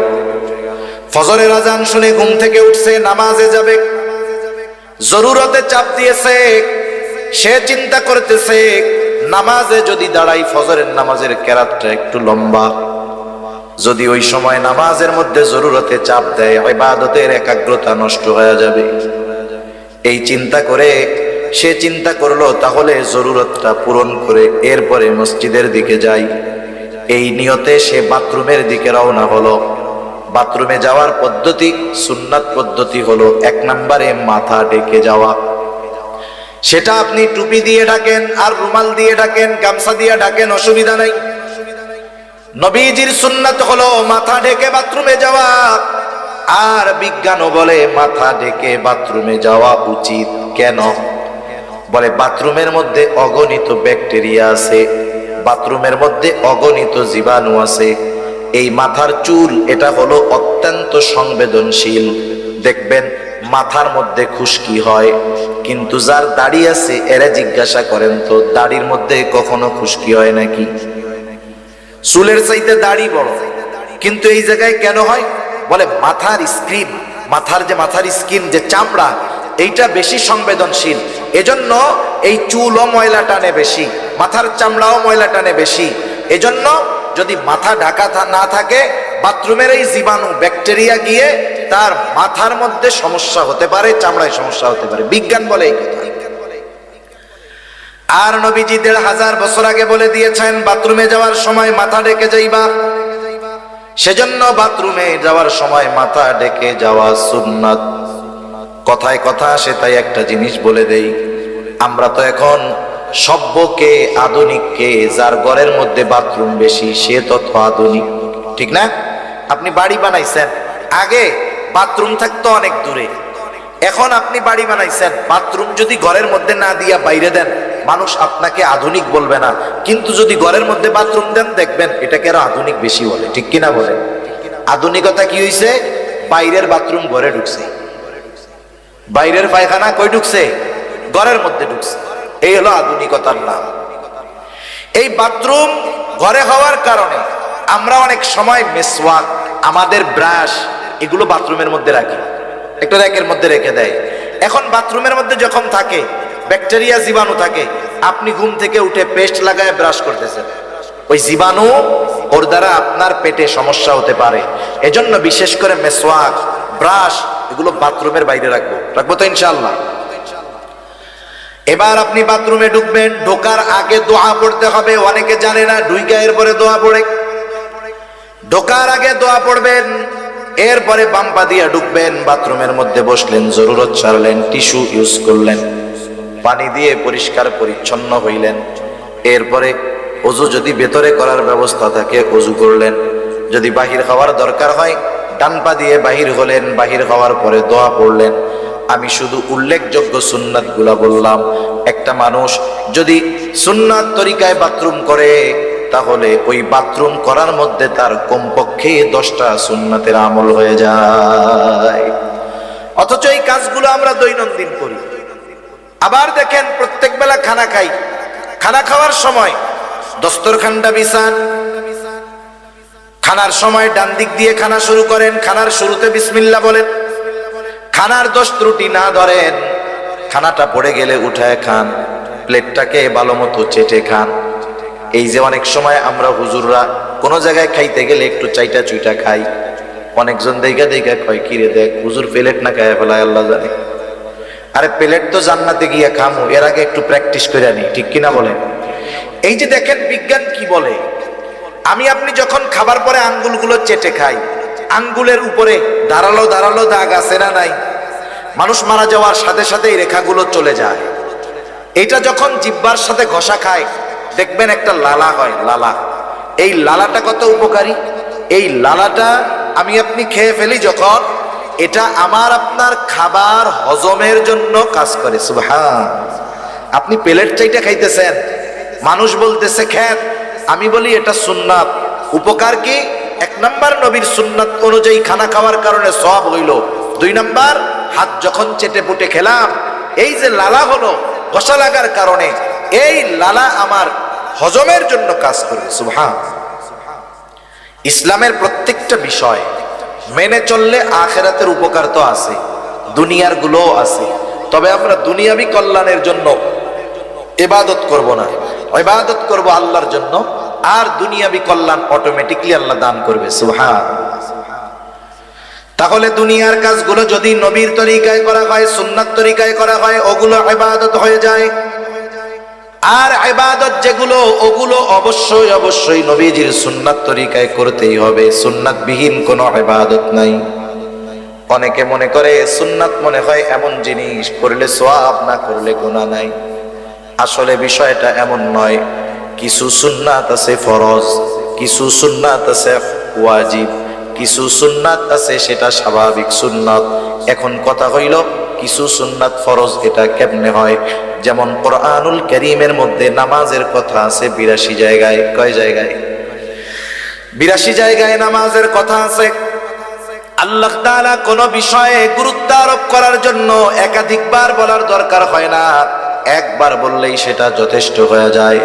ফজরের আজান শুনে ঘুম থেকে উঠছে, নামাজে যাবে, জরুরতে চাপ দিয়েছে, সে চিন্তা করতেছে নামাজে যদি দাঁড়াই, ফজরের নামাজের কেরাতটা একটু লম্বা, যদি ওই সময় নামাজের মধ্যে জরুরতে চাপ দেয়, ইবাদতের একাগ্রতা নষ্ট হয়ে যাবে। এই চিন্তা করে সে চিন্তা করলো তাহলে জরুরতটা পূরণ করে এরপরে মসজিদের দিকে যাই। এই নিয়তে সে বাথরুমের দিকে রওনা হলো। বাথরুমে যাওয়ার পদ্ধতি, সুন্নাত পদ্ধতি হলো 1 নম্বরে মাথা ঢেকে যাওয়া। সেটা আপনি টুপি দিয়ে ঢাকেন আর রুমাল দিয়ে ঢাকেন, গামছা দিয়ে ঢাকেন, অসুবিধা নাই। নবীজির সুন্নাত হলো মাথা ঢেকে বাথরুমে যাওয়া। আর বিজ্ঞানও বলে মাথা ঢেকে বাথরুমে যাওয়া উচিত। কেন? বলে বাথরুমের মধ্যে অগণিত ব্যাকটেরিয়া আছে, বাথরুমের মধ্যে অগণিত জীবাণু আছে। এই মাথার চুল এটা হলো অত্যন্ত সংবেদনশীল। দেখবেন মাথার মধ্যে খুশকি হয়, কিন্তু যার দাড়ি আছে এরা জিজ্ঞাসা করেন তো দাড়ির মধ্যে কখনো খুশকি হয় নাকি? চুলের চাইতে দাড়ি বড়, কিন্তু এই জায়গায় কেন হয়? বলে মাথার স্কিন, মাথার স্কিন যে চামড়া, এইটা বেশি সংবেদনশীল, এজন্য এই চুলও ময়লা টানে বেশি, মাথার চামড়াও ময়লা টানে বেশি। এজন্য যদি মাথা ঢাকা না থাকে, বাথরুমের এই জীবাণু ব্যাকটেরিয়া গিয়ে তার মাথার মধ্যে সমস্যা হতে পারে, চামড়ায় সমস্যা হতে পারে। বিজ্ঞান বলে এই কথা। আর নবীজি 1500 বছর আগে বলে দিয়েছেন বাথরুমে যাওয়ার সময় মাথা ঢেকে যাইবা। সেজন্য বাথরুমে যাওয়ার সময় মাথা ঢেকে যাওয়া সুন্নাত। কথায় কথা আসে তাই একটা জিনিস বলে দেই, আমরা তো এখন সভ্যকে আধুনিককে, যার ঘরের মধ্যে বাথরুম বেশি সে তত আধুনিক, ঠিক না? আপনি বাড়ি বানাইছেন, আগে বাথরুম থাকতো অনেক দূরে, এখন আপনি বাড়ি বানাইছেন, বাথরুম যদি ঘরের মধ্যে না দিয়া বাইরে দেন, মানুষ আপনাকে আধুনিক বলবে না, কিন্তু যদি ঘরের মধ্যে বাথরুম দেন দেখবেন এটাকে আরো আধুনিক বেশি বলে, ঠিক কিনা বলেন? আধুনিকতা কি হইছে? বাইরের বাথরুম ঘরে ঢুকছে, বাইরের পায়খানা কই ঢুকছে? ঘরের মধ্যে ঢুকছে। এই হলো আধুনিকতার নাম। এই বাথরুম ঘরে হওয়ার কারণে আমরা অনেক সময় মেসওয়াক, আমাদের ব্রাশ, এগুলো বাথরুমের মধ্যে রাখি, একটা র্যাকের মধ্যে রেখে দেয়। এখন বাথরুমের মধ্যে যখন থাকে ব্যাকটেরিয়া, জীবাণু থাকে, আপনি ঘুম থেকে উঠে পেস্ট লাগায় ব্রাশ করতেছেন, ওই জীবাণু ওর দ্বারা আপনার পেটে সমস্যা হতে পারে। এজন্য বিশেষ করে মেসওয়াক, ব্রাশ এগুলো বাথরুমের বাইরে রাখবো তো ইনশাআল্লাহ। এবার আপনি বাথরুমে ঢুকবেন, ঢোকার আগে দোয়া পড়তে হবে। অনেকে জানে না, ঢুইকা এরপরে দোয়া পড়ে। ঢোকার আগে দোয়া পড়বেন, এরপরে বাম পা দিয়ে ঢুকবেন, বাথরুমের মধ্যে বসলেন, জরুরত ছাড়লেন, টিস্যু ইউজ করলেন, পানি দিয়ে পরিষ্কার পরিচ্ছন্ন হইলেন। এরপরে ওযু যদি ভেতরে করার ব্যবস্থা থাকে ওযু করলেন, যদি বাহির হওয়ার দরকার হয় ডান পা দিয়ে বাহির হলেন, বাহির হওয়ার পরে দোয়া পড়লেন। আমি শুধু উল্লেখযোগ্য সুন্নাত গুলা বললাম। একটা মানুষ যদি সুন্নাত তরিকায় বাথরুম করে তাহলে ওই বাথরুম করার মধ্যে তার কমপক্ষে 10টা সুন্নাতের আমল হয়ে যায়। অথচ এই কাজগুলো আমরা দৈনন্দিন করি। আবার দেখেন, প্রত্যেক বেলা খানা খাই, খানা খাওয়ার সময় দস্তরখানটা বিছান, খানার সময় ডান দিক দিয়ে খানা শুরু করেন, খানার শুরুতে বিসমিল্লাহ বলেন, খানার দোষ ত্রুটি না ধরেন, খানাটা পড়ে গেলে উঠায় খান, প্লেটটাকে ভালো মতো চেটে খান। এই যে অনেক সময় আমরা হুজুররা কোনো জায়গায় খাইতে গেলে একটু চাইটা চুইটা খাই, অনেকজন দেখা দেখা কয় কিরে দেখ হুজুর প্লেট না খায় ফেলায়, আল্লাহ জানে। আরে প্লেট তো জান্নাতে গিয়া খামু, এর আগে একটু প্র্যাকটিস করে আনি, ঠিক কিনা বলেন? এই যে দেখেন বিজ্ঞান কি বলে, আমি আপনি যখন খাবার পরে আঙ্গুলগুলো চেটে খাই, আঙ্গুলের উপরে ধারালো ধারালো দাগ আছে না নাই? মানুষ মারা যাওয়ার সাথে সাথে এই রেখাগুলো চলে যায়। এটা যখন জিহ্বার সাথে ঘষা খায় দেখবেন একটা লালা হয়, লালা। এই লালাটা কত উপকারী! এই লালাটা আমি আপনি খেয়ে ফেলি যখন, এটা আমার আপনার খাবার হজমের জন্য কাজ করে। সুবহান! আপনি প্লেট চাইটা খাইতেছেন, মানুষ বলতেছে খেত, আমি বলি এটা সুন্নাত। উপকার কি? 1 নাম্বার নবীর সুন্নাত অনুযায়ী খানা খাওয়ার কারণে সওয়াব হইল। 2 নাম্বার, হাত যখন চেটে পুটে খেলাম, এই যে লালা হলো ঘষা লাগার কারণে, এই লালা আমার হজমের জন্য কাজ করে। সুবহান! ইসলামের প্রত্যেকটা বিষয় মেনে চললে আখিরাতের উপকার তো আছে, দুনিয়ার গুলোও আছে। তবে আমরা দুনিয়াবি কল্যাণের জন্য ইবাদত করব না, ইবাদত করব আল্লাহর জন্য, আর দুনিয়াবি কল্যাণ অটোমেটিকলি আল্লাহ দান করবে। সুবহান! তাহলে দুনিয়ার কাজগুলো যদি নবীর তরিকায় করা হয়, সুন্নাত তরিকায় করা হয়, ওগুলো ইবাদত হয়ে যায়। আর ইবাদত যেগুলো, ওগুলো অবশ্যই অবশ্যই নবীজির সুন্নাত তরিকায় করতেই হবে। সুন্নাত বিহীন কোনো ইবাদত নাই। অনেকে মনে করে সুন্নাত মনে হয় এমন জিনিস, করলে সওয়াব না করলে গুনাহ নাই। আসলে বিষয়টা এমন নয়। কিছু সুন্নাত আছে ফরজ, কিছু সুন্নাত আছে ওয়াজিব, কিছু সুন্নাত আছে সেটা স্বাভাবিক সুন্নাত। এখন কথা হইল কিছু সুন্নাত ফরজ, এটা কেমনে হয়? যেমন কোরআনুল কারীমের মধ্যে নামাজের কথা আছে 82 জায়গায়। কয় জায়গায়? 82 জায়গায় নামাজের কথা আছে। আল্লাহ তাআলা কোন বিষয়ে গুরুত্ব আরোপ করার জন্য একাধিকবার বলার দরকার হয় না, একবার বললেই সেটা যথেষ্ট হয়ে যায়।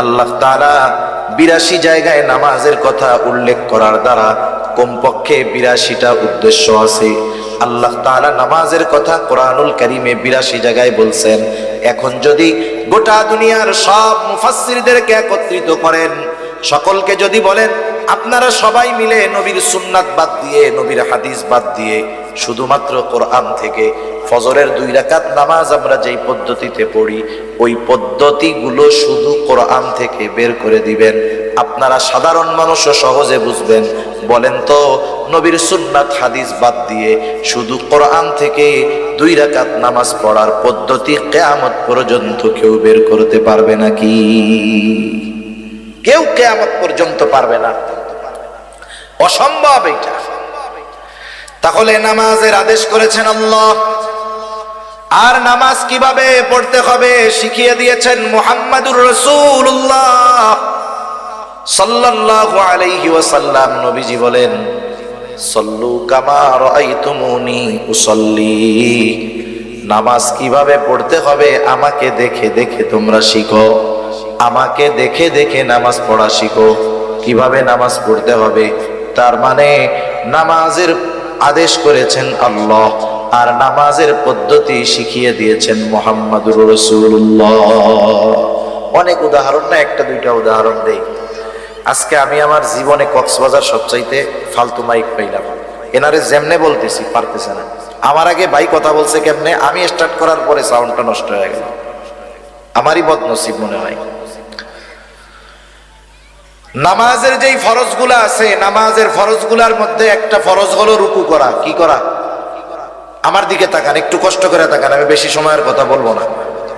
আল্লাহ তাআলা 82 জায়গায় নামাজের কথা উল্লেখ করার দ্বারা কমপক্ষে 82টা উদ্দেশ্য আছে। আল্লাহ তাআলা নামাজের কথা কোরআনুল কারীমে 82 জায়গায় বলছেন। এখন যদি গোটা দুনিয়ার সব মুফাসসিরদেরকে একত্রিত করেন, সকলকে যদি বলেন আপনারা সবাই মিলে নবীর সুন্নাত বাদ দিয়ে, নবীর হাদিস বাদ দিয়ে শুধুমাত্র কোরআন থেকে ফজরের 2 রাকাত নামাজ আমরা যেই পদ্ধতিতে পড়ি, ওই পদ্ধতিগুলো শুধু কোরআন থেকে বের করে দিবেন, আপনারা সাধারণ মানুষও সহজে বুঝবেন। বলেন তো, নবীর সুন্নাত হাদিস বাদ দিয়ে শুধু কোরআন থেকে 2 রাকাত নামাজ পড়ার পদ্ধতি কিয়ামত পর্যন্ত কেউ বের করতে পারবে নাকি? কেউ কিয়ামত পর্যন্ত পারবে না, অসম্ভব এটা। তাহলে নামাজের আদেশ করেছেন আল্লাহ, আর নামাজ কিভাবে পড়তে হবে শিখিয়ে দিয়েছেন মুহাম্মাদুর রাসূলুল্লাহ সাল্লাল্লাহু আলাইহি ওয়াসাল্লাম। নবীজি বলেন, সল্লু কামা রাআইতুমুনি উসাল্লি, নামাজ কিভাবে পড়তে হবে আমাকে দেখে দেখে তোমরা শিখো, আমাকে দেখে দেখে নামাজ পড়া শিখো। কিভাবে নামাজ পড়তে হবে, তার মানে নামাজের আদেশ করেছেন আল্লাহ, আর নামাজের পদ্ধতি শিখিয়ে দিয়েছেন মুহাম্মদুর রাসূলুল্লাহ। অনেক উদাহরণ না, একটা দুইটা উদাহরণ দেই। আজকে আমি আমার জীবনে কক্সবাজার সবচাইতে ফালতু মাইক পাইলাম, এনারে যেমনে বলতেছি পারতেছে না। আমার আগে ভাই কথা বলছে কেমনে, আমি স্টার্ট করার পরে সাউন্ডটা নষ্ট হয়ে গেল। আমারই বদনসিব মনে হয়। নামাজের যেই ফরজগুলা আছে, নামাজের ফরজগুলার মধ্যে একটা ফরজ হলো রুকু করা। কি করা? আমার দিকে তাকান, একটু কষ্ট করে তাকান, আমি বেশি সময়ের কথা বলবো না।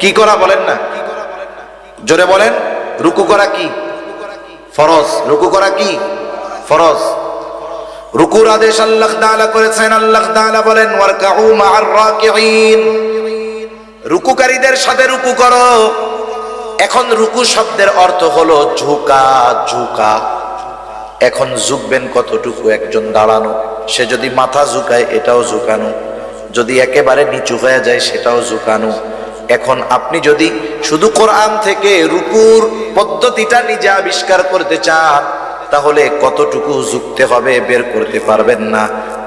কি করা বলেন না, জোরে বলেন। রুকু করা কি ফরজ? রুকু করা কি ফরজ? রুকুর আদেশ আল্লাহ তাআলা করেছেন। আল্লাহ তাআলা বলেন ওয়ারকাউ মা'আর রাকিঈন, রুকুকারীদের সাথে রুকু করো। এখন রুকু শব্দের অর্থ হলো ঝুঁকা, ঝুঁকা। এখন ঝুঁকবেন কতটুকু? একজন দাঁড়ানো, সে যদি মাথা ঝুঁকায় এটাও ঝুঁকানো, যদি একেবারে নিচু হয়ে যায় সেটাও ঝুঁকানো। এখন আপনি যদি শুধু কোরআন থেকে রুকুর পদ্ধতিটা নিজে আবিষ্কার করতে চান, তাহলে কতটুকু ঝুঁকতে হবে বের করতে পারবেন না।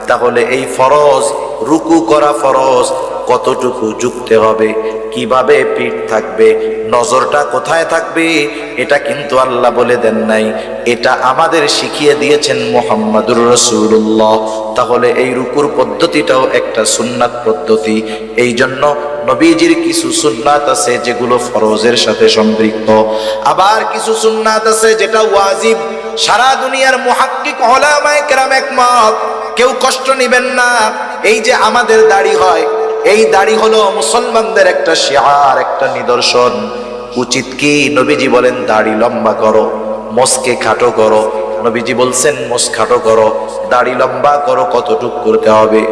তাহলে এই ফরজ, রুকু করা ফরজ, কতটুকু ঝুঁকতে হবে, কিভাবে পিঠ থাকবে, নজরটা কোথায় থাকবে, এটা কিন্তু আল্লাহ বলে দেন নাই, এটা আমাদের শিখিয়ে দিয়েছেন মুহাম্মদুর রাসূলুল্লাহ। তাহলে এই রুকুর পদ্ধতিটাও একটা সুন্নাত পদ্ধতি। এই জন্য নবীজির কিছু সুন্নাত আছে যেগুলো ফরজের সাথে সম্পৃক্ত, আবার কিছু সুন্নাত আছে যেটা ওয়াজিব। সারা দুনিয়ার মুহাক্কিক উলামায়ে কেরাম একমত, কেউ কষ্ট নেবেন না। এই যে আমাদের দাড়ি হয়, এই দাড়ি হলো মুসলমানদের একটা শিআর, একটা নিদর্শন। উচিত কি? নবীজি বলেন দাড়ি লম্বা করো, মোছকে খাটো করো। নবীজি বলছেন মোছ খাটো করো, দাড়ি লম্বা করো। কতটুক করতে হবে?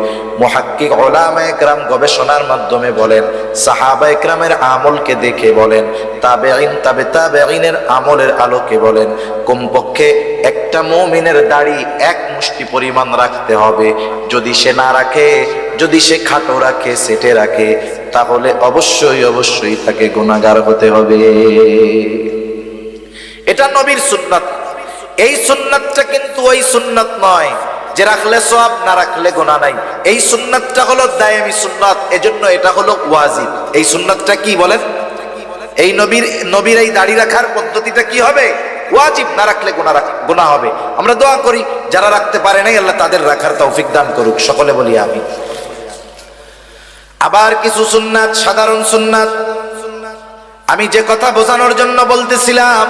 মুহাক্কিক উলামায়ে কেরাম গবেষণার মাধ্যমে বলেন, সাহাবায়ে কেরামের আমলকে দেখে বলেন, তাবেঈন, তাবেঈনের আমলের আলোকে বলেন, কমপক্ষে একটা মুমিনের দাড়ি এক মুষ্টি পরিমাণ রাখতে হবে। যদি সে না রাখে, যদি সে খাটো রাখে, সেটে রাখে, তাহলে অবশ্যই অবশ্যই তাকে গুনাহগার হতে হবে। এটা নবীর সুন্নাত। এই সুন্নাতটা কিন্তু ওই সুন্নাত নয় যে রাখলে সওয়াব, না রাখলে গুনাহ নাই। এই সুন্নাতটা হলো দায়েমি সুন্নাত, এজন্য এটা হলো ওয়াজিব। এই সুন্নাতটা কি বলেন? এই নবীর এই দাড়ি রাখার পদ্ধতিটা কি হবে? ওয়াজিব। না রাখলে গুনাহ হবে। আমরা দোয়া করি যারা রাখতে পারে নাই আল্লাহ তাদের রাখার তৌফিক দান করুক। সকলে বলি আমিন। আবার কিছু সুন্নাত, সাধারণ সুন্নাত, আমি যে কথা বোঝানোর জন্য বলতেছিলাম,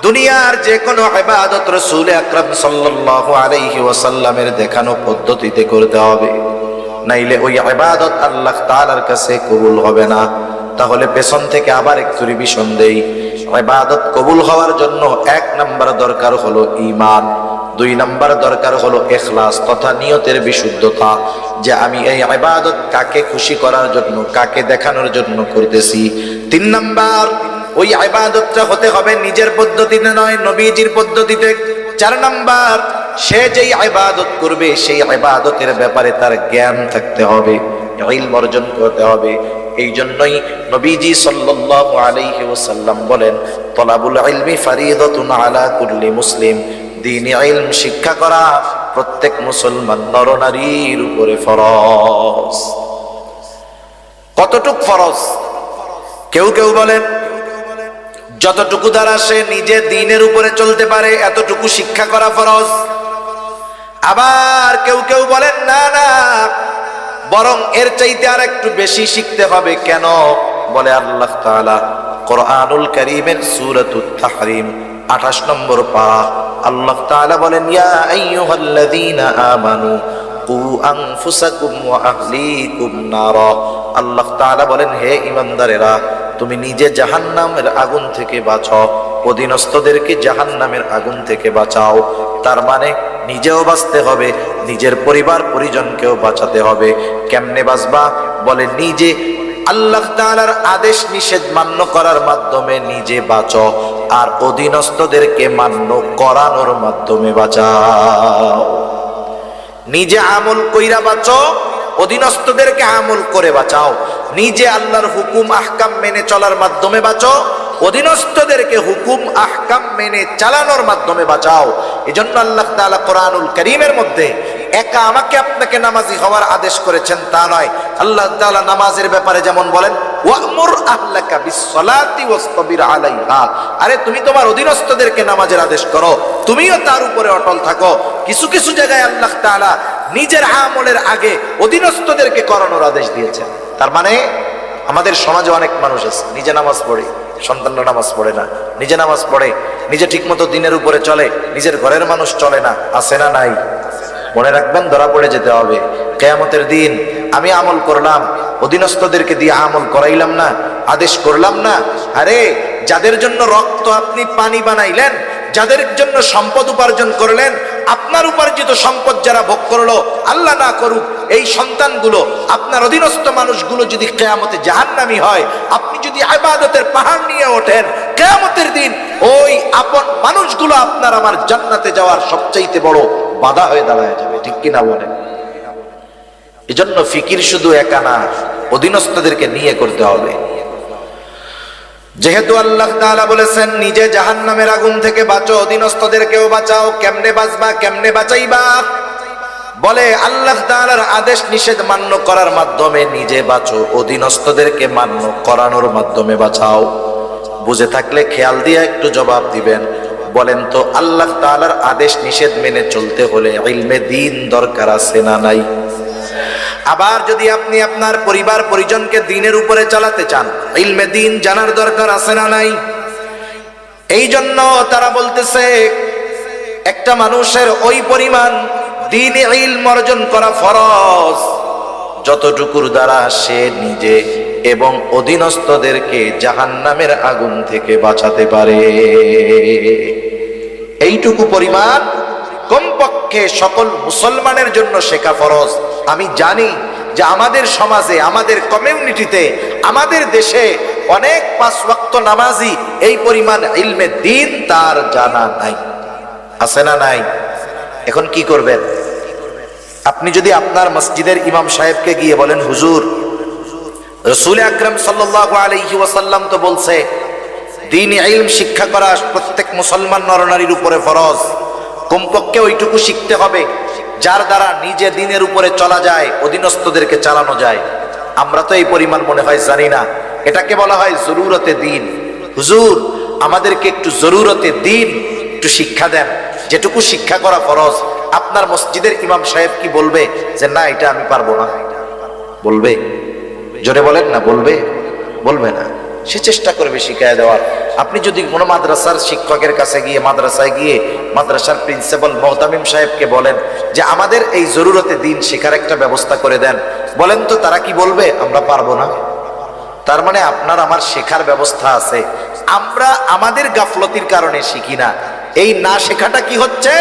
দুনিয়ার যে কোনো ইবাদত রাসূল আকরাম সাল্লাল্লাহু আলাইহি ওয়াসাল্লামের দেখানো পদ্ধতিতে করতে হবে, নাইলে ওই ইবাদত আল্লাহ তাআলার কাছে কবুল হবে না। তাহলে পেছন থেকে আবার একটু রিভিশন দেই। ইবাদত কবুল হওয়ার জন্য 1 নাম্বার দরকার হলো ঈমান, 2 নাম্বার দরকার হলো ইখলাস তথা নিয়তের বিশুদ্ধতা, যে আমি এই ইবাদত কাকে খুশি করার জন্য, কাকে দেখানোর জন্য করতেছি। 3 নাম্বার, ওই ইবাদতটা হতে হবে নিজের পদ্ধতিতে নয়, নবীজির পদ্ধতিতে। 4 নাম্বার, সে যেই ইবাদত করবে সেই ইবাদতের ব্যাপারে তার জ্ঞান থাকতে হবে, ইলম অর্জন করতে হবে। এই জন্যই নবীজি সাল্লাল্লাহু আলাইহি ওয়াসাল্লাম বলেন, তলাবুল ইলমি ফারিদাতুন আলা কুল্লি মুসলিম, দ্বীনি ইলম শিক্ষা করা প্রত্যেক মুসলমান নরনারীর উপরে ফরজ। কতটুক ফরজ? কেউ কেউ বলেন যতটুকু দ্বারা সে নিজে দ্বীনের উপরে চলতে পারে এতটুকু শিক্ষা করা ফরজ। আবার কেউ কেউ বলেন না না, বরং এর চাইতে আর একটু বেশি শিখতে হবে। কেন? বলে আল্লাহ তাআলা কোরআনুল কারীমের সূরাতুত তাহরিম 28 নম্বর পারা, আল্লাহ তাআলা বলেন, ইয়া আইয়ুহাল্লাযীনা আমানু কু আনফুসাকুম ওয়া আহলিকুম নারা। আল্লাহ তাআলা বলেন, হে ঈমানদারেরা, তুমি নিজে জাহান্নামের আগুন থেকে বাঁচাও, অধীনস্থদেরকে জাহান্নামের আগুন থেকে বাঁচাও। তার মানে নিজেও বাঁচতে হবে, নিজের পরিবার পরিজনকেও বাঁচাতে হবে। কেমনে বাঁচবা? বলে নিজে আল্লাহ তাআলার আদেশ নিষেধ মান্য করার মাধ্যমে নিজে বাঁচো, আর অধীনস্থদেরকে মান্য করানোর মাধ্যমে বাঁচাও। নিজে আমল কইরা বাঁচো, অধীনস্থদেরকে আমল করে বাঁচাও, নিজে আল্লাহর হুকুম আহকাম মেনে চলার মাধ্যমে বাঁচো, অধীনস্থদেরকে হুকুম আহকাম মেনে চালানোর মাধ্যমে বাঁচাও। এজন্য আল্লাহ তাআলা কোরআনুল কারীমের মধ্যে একা আমাকে আপনাকে নামাজি হওয়ার আদেশ করেছেন তা নয়, আল্লাহ তাআলা নামাজের ব্যাপারে যেমন বলেন ওয়া'মুর আহলাকা বিস-সালাতি ওয়াসতাবির আলাইহা, আরে তুমি তোমার অধীনস্থদেরকে নামাজের আদেশ করো, তুমিও তার উপরে অটল থাকো। কিছু কিছু জায়গায় আল্লাহ তাআলা নিজের আমলের আগে অধীনস্থদেরকে করানোর আদেশ দিয়েছেন। তার মানে আমাদের সমাজে অনেক মানুষ আছে নিজে নামাজ পড়ে, সন্তানরা নামাজ পড়ে না, নিজে নামাজ পড়ে, নিজে ঠিকমতো দিনের উপরে চলে, নিজের ঘরের মানুষ চলে না, আছে না নাই? মনে রাখবেন, ধরা পড়ে যেতে হবে কিয়ামতের দিন। আমি আমল করলাম, অধীনস্থদেরকে দিয়ে আমল করাইলাম না, আদেশ করলাম না। আরে যাদের জন্য রক্ত আপনি পানি বানাইলেন, যাদের জন্য সম্পদ উপার্জন করলেন, আপনার উপার্জিত সম্পদ যারা ভোগ করলো, আল্লাহ না করুক এই সন্তানগুলো, আপনার অধীনস্থ মানুষগুলো যদি কিয়ামতে জাহান্নামী হয়, আপনি যদি ইবাদতের পাহাড় নিয়ে ওঠেন, কিয়ামতের দিন ওই আপন মানুষগুলো আপনার আমার জান্নাতে যাওয়ার সবচাইতে বড় বাধা হয়ে দাঁড়ায় যাবে, ঠিক কিনা বলেন? এজন্য ফিকির শুধু একা না, অধীনস্থদেরকে নিয়ে করতে হবে। যেহেতু আল্লাহ তাআলা বলেছেন নিজে জাহান্নামের আগুন থেকে বাঁচো, অধীনস্থদেরকেও বাঁচাও, কেমনে বাঁচবা, কেমনে বাঁচাইবা? বলে আল্লাহ তাআলার আদেশ নিষেধ মান্য করার মাধ্যমে নিজে বাঁচো, অধীনস্থদেরকে মান্য করানোর মাধ্যমে বাঁচাও। বুঝে থাকলে খেয়াল দিয়ে একটু জবাব দিবেন। বলেন তো, আল্লাহ তাআলার আদেশ নিষেধ মেনে চলতে হলে ইলমে দ্বীন দরকার আছে না নাই? আবার যদি আপনি আপনার পরিবার পরিজনকে দ্বীনের উপরে চালাতে চান, ইলমে দ্বীন জানার দরকার আছে না নাই? এই জন্য তারা বলতেছে একটা মানুষের ওই পরিমাণ দ্বীন ইলম অর্জন করা ফরজ যতটুকুর দ্বারা সে নিজে এবং অধীনস্থদেরকে জাহান্নামের আগুন থেকে বাঁচাতে পারে। এইটুকু পরিমাণ কমপক্ষে সকল মুসলমানের জন্য শেখা ফরজ। আমি জানি যে আমাদের সমাজে, আমাদের কমিউনিটিতে, আমাদের দেশে অনেক পাঁচ ওয়াক্ত নামাজি এই পরিমাণ ইলমে দ্বীন তার জানা নাই, আছে না নাই? এখন কি করবেন? আপনি যদি আপনার মসজিদের ইমাম সাহেবকে গিয়ে বলেন, হুজুর, রাসূল আকরাম সাল্লাল্লাহু আলাইহি ওয়াসাল্লাম তো বলছে দ্বীনি ইলম শিক্ষা করা প্রত্যেক মুসলমান নরনারীর উপরে ফরজ, কমপক্ষে ওইটুকু শিখতে হবে যার দ্বারা নিজে দ্বীনের উপরে চলা যায়, অধীনস্থদেরকে চালানো যায়। আমরা তো এই পরিমাণ মনে হয় জানি না। এটাকে বলা হয় জরুরতে দ্বীন। হুজুর, আমাদেরকে একটু জরুরতে দ্বীন একটু শিক্ষা দেন, যেটুকু শিক্ষা করা ফরজ। আপনার মসজিদের ইমাম সাহেব কি বলবে যে না এটা আমি পারবো না? বলবে? জোরে বলেন না, বলবে? বলবে না। সে চেষ্টা করবে শিখিয়ে দেওয়ার। আপনি যদি কোনো মাদ্রাসার শিক্ষকের কাছে গিয়ে, মাদ্রাসায় গিয়ে মাদ্রাসার প্রিন্সিপাল মুহতামিম সাহেবকে বলেন যে আমাদের এই জরুরতে দ্বীন শেখার একটা ব্যবস্থা করে দেন, বলেন তো তারা কি বলবে? আমরা পারবো না। তার মানে আপনার আমার শেখার ব্যবস্থা আছে, আমরা আমাদের গাফলতির কারণে শিখি না। এই না শেখাটা কি হচ্ছে?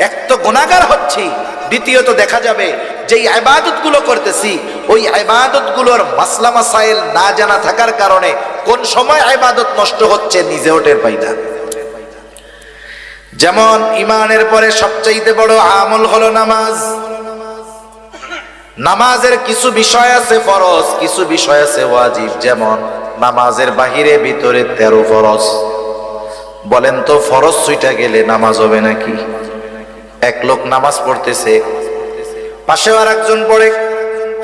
এক তো গুনাহগার হচ্ছি, দ্বিতীয়ত দেখা যাবে যে ইবাদত গুলো করতেছি ওই ইবাদত গুলোর মাসলা মাসাইল না জানা থাকার কারণে কোন সময় ইবাদত নষ্ট হচ্ছে নিজেও টের পাই না। যেমন ইমানের পরে সবচেয়ে বড় আমল হলো নামাজ। নামাজের কিছু বিষয় আছে ফরজ, কিছু বিষয় আছে ওয়াজিব। যেমন নামাজের বাহিরে ভিতরে 13 ফরজ। বলেন তো ফরজ ছুইটা গেলে নামাজ হবে নাকি? এক লোক নামাজ পড়তেছে, পাশেও আর একজন পড়ে,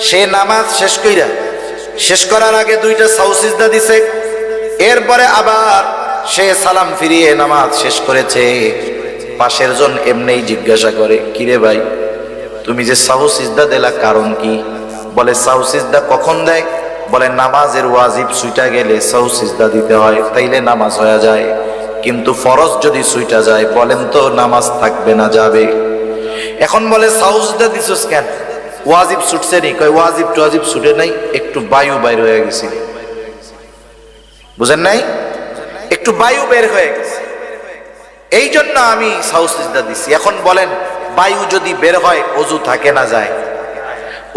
সে নামাজ শেষ করার আগে 2টা সাউ সিজদা দিছে, এরপরে আবার সে সালাম ফিরিয়ে নামাজ শেষ করেছে। পাশের জন এমনিই জিজ্ঞাসা করে, কিরে ভাই, তুমি যে সাউ সিজদা দিলা কারণ কি? বলে সাউ সিজদা কখন দেয়? বলে নামাজের ওয়াজিব ছুইটা গেলে সাউ সিজদা দিতে হয়, তাইলে নামাজ হয়ে যায়। কিন্তু ফরজ যদি ছুইটা যায়, বলেন তো নামাজ থাকবে না যাবে? এখন বলে সাউ সিজদা দিছস কেন? ওয়াজিব ছুটছে নি? কয় ওয়াজিব টোয়াজিব ছুটে নাই, একটু বায়ু বাইর হয়ে গেছিল। বুঝেন নাই? একটু বায়ু বের হয়ে গেছে, এই জন্য আমি সাউ সিজদা দিছি। এখন বলেন বায়ু যদি বের হয় ওযু থাকে না যায়?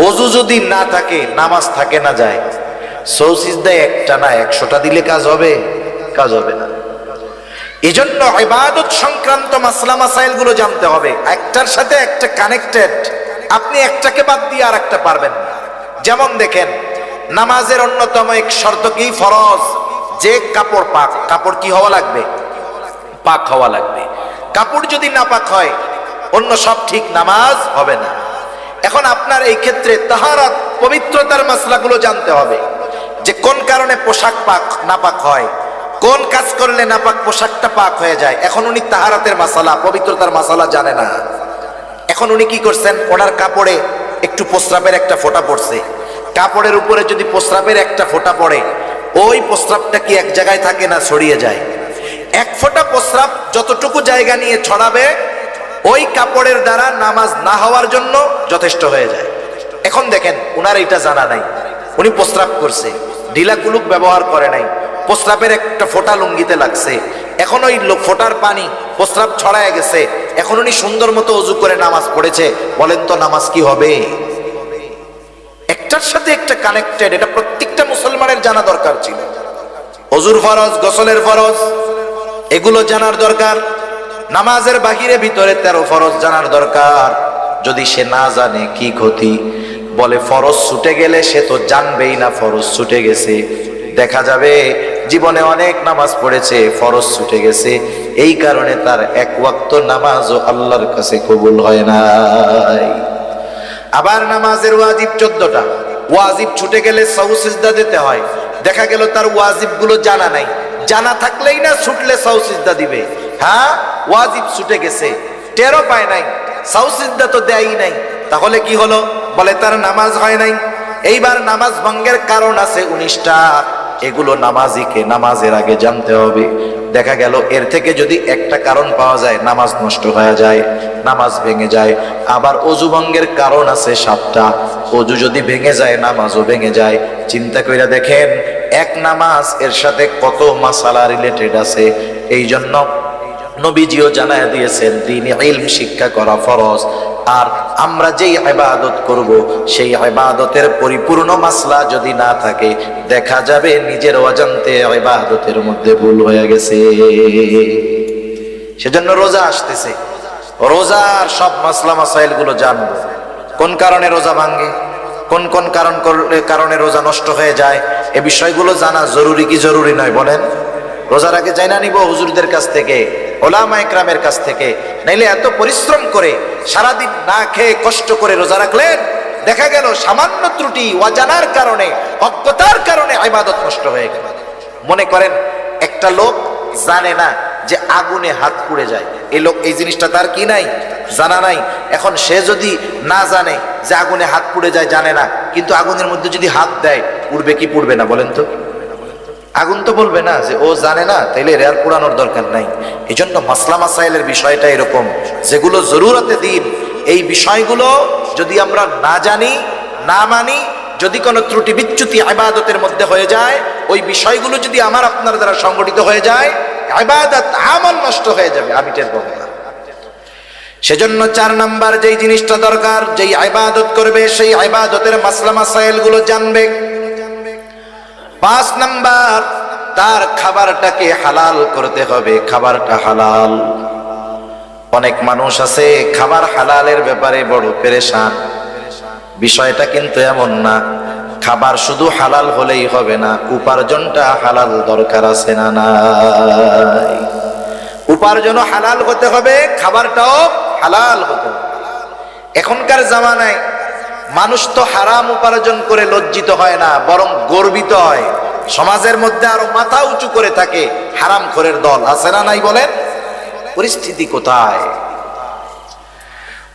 ওযু যদি না থাকে নামাজ থাকে না যায়? সাউ সিজদা একটা না 100টা দিলে কাজ হবে? কাজ হবে না। এজন্য ইবাদত সংক্রান্ত মাসলা মাসাইল গুলো জানতে হবে, একটার সাথে একটা কানেক্টেড। আপনি একটাকে বাদ দিয়ে আর একটা পারবেন না। যেমন দেখেন, নামাজের অন্যতম এক শর্ত কি? ফরজ। যে কাপড় পাক, কাপড় কি হওয়া লাগবে? পাক হওয়া লাগবে। কাপড় যদি না পাক হয় অন্য সব ঠিক, নামাজ হবে না। এখন আপনার এই ক্ষেত্রে তাহারাত, পবিত্রতার মাসলাগুলো জানতে হবে, যে কোন কারণে পোশাক পাক নাপাক হয়, কোন কাজ করলে নাপাক পোশাকটা পাক হয়ে যায়। এখন উনি তাহারাতের মাসালা, পবিত্রতার মাসালা জানে না। এখন উনি কি করছেন? ওনার কাপড়ে একটু প্রস্রাবের একটা ফোঁটা পড়ছে। কাপড়ের উপরে যদি প্রস্রাবের একটা ফোঁটা পড়ে, ওই প্রস্রাবটা কি এক জায়গায় থাকে না ছড়িয়ে যায়? এক ফোঁটা প্রস্রাব যতটুকু জায়গা নিয়ে ছড়াবে, ওই কাপড়ের দ্বারা নামাজ না হওয়ার জন্য যথেষ্ট হয়ে যায়। এখন দেখেন, উনার এটা জানা নাই, উনি প্রস্রাব করছে, ঢিলা কুলুক ব্যবহার করে নাই, প্রস্রাবের একটা ফোঁটা লুঙ্গিতে লাগছে, এখন ওই ফোঁটার পানি প্রস্রাব ছড়ায় গেছে, এখন উনি সুন্দর মতো ওযু করে নামাজ পড়েছে, বলেন তো নামাজ কি হবে? একটার সাথে একটা কানেক্টেড, এটা প্রত্যেকটা মুসলমানের জানা দরকার ছিল। ওযুর ফরজ, গোসলের ফরজ, এগুলো জানার দরকার। নামাজের বাহিরে ভিতরে 13 ফরজ জানার দরকার। যদি সে না জানে কি ক্ষতি? বলে ফরজ ছুটে গেলে সে তো জানবেই না ফরজ ছুটে গেছে। দেখা যাবে জীবনে অনেক নামাজ পড়েছে, ফরজ ছুটে গেছে, এই কারণে তার এক ওয়াক্ত নামাজও আল্লাহর কাছে কবুল হয় নাই। আবার নামাজের ওয়াজিব 14টা, ওয়াজিব ছুটে গেলে সাহু সিজদা দিতে হয়। দেখা গেল তার ওয়াজিব গুলো জানা নাই, জানা থাকলেই না ছুটলে সাহু সিজদা দিবে। হ্যাঁ, ওয়াজিব ছুটে গেছে, টেরও পায় নাই, সাহু সিজদা তো দেয়ই নাই, তাহলে কি হলো? বলে তার নামাজ হয় নাই। এইবার নামাজ ভঙ্গের কারণ আছে 19টা, এগুলো নামাজিকে নামাজের আগে জানতে হবে। দেখা গেল এর থেকে যদি একটা কারণ পাওয়া যায়, নামাজ নষ্ট হয়ে যায়, নামাজ ভেঙে যায়। আবার অজু ভঙ্গের কারণ আছে 7টা, অজু যদি ভেঙে যায় নামাজও ভেঙে যায়। চিন্তা কইরা দেখেন, এক নামাজ এর সাথে কত মাসালা রিলেটেড আছে। এই জন্য নবীজিও জানায় দিয়েছেন দ্বীনি ইলম শিক্ষা করা ফরজ। আর আমরা যেই ইবাদত করব, সেই ইবাদতের পরিপূর্ণ মাসলা যদি না থাকে, দেখা যাবে নিজের অজান্তে ইবাদতের মধ্যে ভুল হয়ে গেছে। সেজন্য রোজা আসতেছে, রোজার সব মাসলা মাসাইল গুলো জানবো। কোন কারণে রোজা ভাঙে, কোন কোন কারণে রোজা নষ্ট হয়ে যায়, এই বিষয়গুলো জানা জরুরি কি জরুরি নয় বলেন? রোজার আগে জানা নিব হুজুরদের কাছ থেকে, ওলামা ইকরামের কাছ থেকে। নাইলে এত পরিশ্রম করে সারাদিন না খেয়ে কষ্ট করে রোজা রাখলেন, দেখা গেল সামান্য ত্রুটি অজানার কারণে, অজ্ঞতার কারণে ইবাদত নষ্ট হয়ে গেল। মনে করেন একটা লোক জানে না যে আগুনে হাত পুড়ে যায়, এই লোক এই জিনিসটা তার কি নাই, জানা নাই। এখন সে যদি না জানে যে আগুনে হাত পুড়ে যায়, জানে না, কিন্তু আগুনের মধ্যে যদি হাত দেয়, পুড়বে কি পুড়বে না বলেন তো? আগুন তো বলবে না যে ও জানে না, তাইলে এর আর পুরানোর দরকার নাই। এই জন্য মাসলা মাসাইলের বিষয়টা এরকম, যেগুলো জরুরতে দিন, এই বিষয়গুলো যদি আমরা না জানি, না মানি, যদি কোনো ত্রুটি বিচ্যুতি ইবাদতের মধ্যে হয়ে যায়, ওই বিষয়গুলো যদি আমার আপনার দ্বারা সংগঠিত হয়ে যায়, ইবাদত আমল নষ্ট হয়ে যাবে, আমি টের পাবো না। সেজন্য 4 নাম্বার যেই জিনিসটা দরকার, যেই ইবাদত করবে সেই ইবাদতের মাসলা মাসাইল গুলো জানবে। 5 নাম্বার, তার খাবারটাকে হালাল করতে হবে, খাবারটা হালাল। অনেক মানুষ আছে খাবার হালালের ব্যাপারে বড় পেরেশান। বিষয়টা কিন্তু এমন না, খাবার শুধু হালাল হলেই হবে না, উপার্জনটা হালাল দরকার আছে না নাই? উপার্জনও হালাল হতে হবে, খাবারটাও হালাল হতে হবে। এখনকার জামানায় মানুষ তো হারাম উপার্জন করে লজ্জিত হয় না, বরং গর্বিত হয়। সমাজের মধ্যে আরো মাথা উঁচু করে থাকে হারামখোরের দল, আছে না নাই বলেন? পরিস্থিতি কোথায়?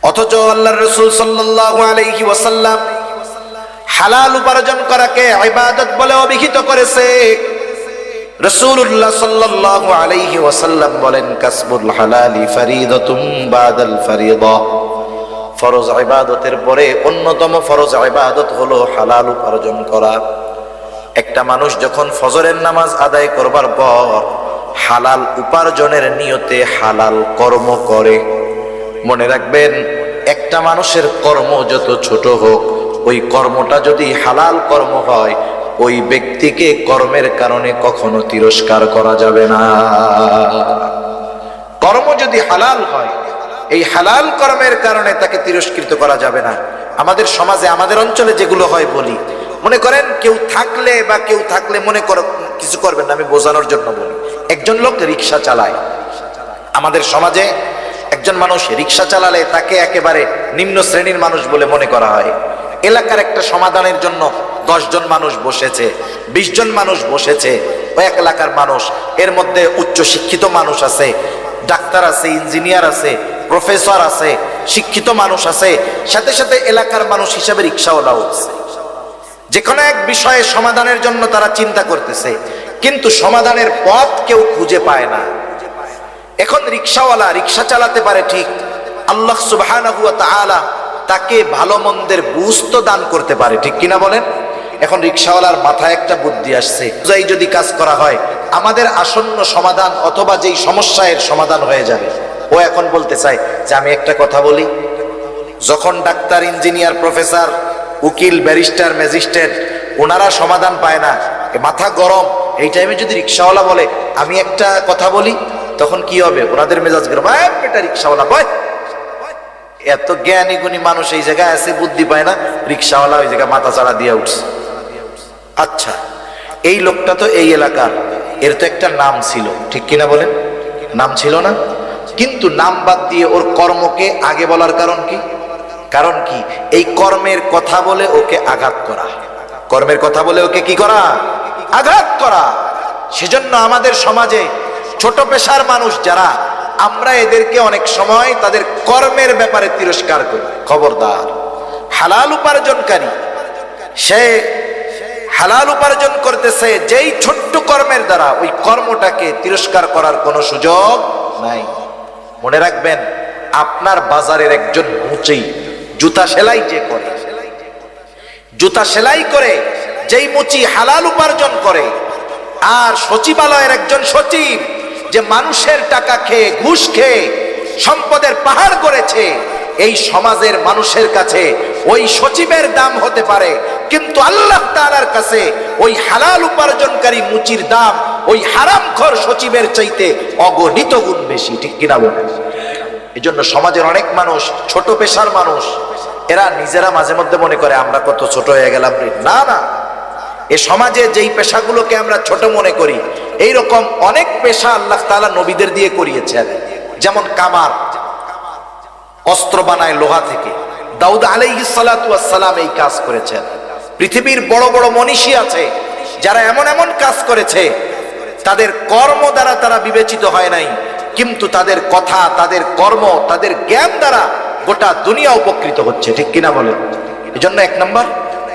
অথচ আল্লাহর রাসূল সাল্লাল্লাহু আলাইহি ওয়াসাল্লাম হালাল উপার্জন করাকে ইবাদত বলে অভিহিত করেছে। রাসূলুল্লাহ সাল্লাল্লাহু আলাইহি ওয়াসাল্লাম বলেন, কাসবুল হালালি ফরিদাতুম বাদাল ফরিদা। ফরজ ইবাদতের পরে অন্যতম ফরজ ইবাদত হলো হালাল উপার্জন করা। একটা মানুষ যখন ফজরের নামাজ আদায় করবার পর হালাল উপার্জনের নিয়তে হালাল কর্ম করে, মনে রাখবেন একটা মানুষের কর্ম যত ছোট হোক, ওই কর্মটা যদি হালাল কর্ম হয়, ওই ব্যক্তিকে কর্মের কারণে কখনো তিরস্কার করা যাবে না। কর্ম যদি হালাল হয়, এই হালাল কর্মের কারণে তাকে তিরস্কৃত করা যাবে না। আমাদের সমাজে আমাদের অঞ্চলে যেগুলো হয় বলি, মনে করেন কেউ থাকলে মনে করো কিছু করবেন না, আমি বোঝানোর জন্য বলি। একজন লোক রিক্সা চালায়, আমাদের সমাজে একজন মানুষ রিক্সা চালালে তাকে একেবারে নিম্ন শ্রেণীর মানুষ বলে মনে করা হয়। এলাকার একটা সমাধানের জন্য 10 জন মানুষ বসেছে, 20 জন মানুষ বসেছে, ওই এক এলাকার মানুষ, এর মধ্যে উচ্চ শিক্ষিত মানুষ আছে, ডাক্তার আছে, ইঞ্জিনিয়ার আছে, প্রফেসর আছে, শিক্ষিত মানুষ আছে, সাথে সাথে এলাকার মানুষ হিসাবে রিক্সাওয়ালাও আছে। যে কোনো এক বিষয়ে সমাধানের জন্য তারা চিন্তা করতেছে, কিন্তু সমাধানের পথ কেউ খুঁজে পায় না। এখন রিক্সাওয়ালা রিক্সা চালাতে পারে ঠিক, আল্লাহ সুবহানাহু ওয়া তাআলা তাকে ভালো মন্দের বুঝ তো দান করতে পারে, ঠিক কিনা বলেন? এখন রিক্সাওয়ালার মাথায় একটা বুদ্ধি আসছে, যাই যদি কাজ করা হয় আমাদের আসন্ন সমাধান অথবা যেই সমস্যার সমাধান হয়ে যাবে। ও এখন বলতে চায় যে আমি একটা কথা বলি, যখন ডাক্তার, ইঞ্জিনিয়ার, প্রফেসর, উকিল, ব্যারিস্টার, ম্যাজিস্ট্রেট ওনারা সমাধান পায় না, মাথা গরম, এই টাইমে যদি রিক্সাওয়ালা বলে আমি একটা কথা বলি, তখন কি হবে? ওনাদের মেজাজ গরম, এটা রিক্সাওয়ালা বয়। এত জ্ঞানী গুণী মানুষ এই জায়গায় আছে, বুদ্ধি পায় না, রিক্সাওয়ালা ওই জায়গায় মাথা চাড়া দিয়ে উঠছে। আচ্ছা, এই লোকটা তো এই এলাকার, এর তো একটা নাম ছিল, ঠিক কিনা বলেন? নাম ছিল না? কিন্তু নাম বাদ দিয়ে ওর কর্মকে আগে বলার কারণ কি? কারণ কি? এই কর্মের কথা বলে ওকে আঘাত করা, কর্মের কথা বলে ওকে কি করা? আঘাত করা। সেজন্য আমাদের সমাজে ছোট পেশার মানুষ যারা, আমরা এদেরকে অনেক সময় তাদের কর্মের ব্যাপারে তিরস্কার করি। খবরদার, হালাল উপার্জনকারী, সে হালাল উপার্জন করতেছে, যেই ছোট্ট কর্মের দ্বারা ওই কর্মটাকে তিরস্কার করার কোনো সুযোগ নাই। মনে রাখবেন, আপনার বাজারের একজন মুচি জুতা সেলাই যে করে, জুতা সেলাই করে যেই মুচি হালাল উপার্জন করে, আর সচিবালয়ের একজন সচিব যে মানুষের টাকা খেয়ে, ঘুষ খেয়ে সম্পদের পাহাড় করেছে, এই সমাজের মানুষের কাছে ওই সচিবের দাম হতে পারে, কিন্তু আল্লাহ তাআলার কাছে ওই হালাল উপার্জনকারী মুচির দাম ওই হারামখোর সচিবের চাইতে অগণিত গুণ বেশি, ঠিক কিনা বলেন? এজন্য সমাজের অনেক মানুষ, ছোট পেশার মানুষ, এরা নিজেরা মাঝে মধ্যে মনে করে আমরা কত ছোট হয়ে গেলাম। না না, এ সমাজে যেই পেশাগুলোকে আমরা ছোট মনে করি, এইরকম অনেক পেশা আল্লাহ তাআলা নবীদের দিয়ে করিয়েছেন। যেমন কামার, অস্ত্র বানায় লোহা থেকে, দাউদ আলাইহিস সালাতু ওয়াস সালাম এই কাজ করেছেন। পৃথিবীর বড় বড় মনীষী আছে যারা এমন এমন কাজ করেছে, তাদের কর্ম দ্বারা তারা বিবেচিত হয় নাই, কিন্তু তাদের কথা, তাদের কর্ম, তাদের জ্ঞান দ্বারা গোটা দুনিয়া উপকৃত হচ্ছে, ঠিক কিনা বলেন? এজন্য এক নম্বর,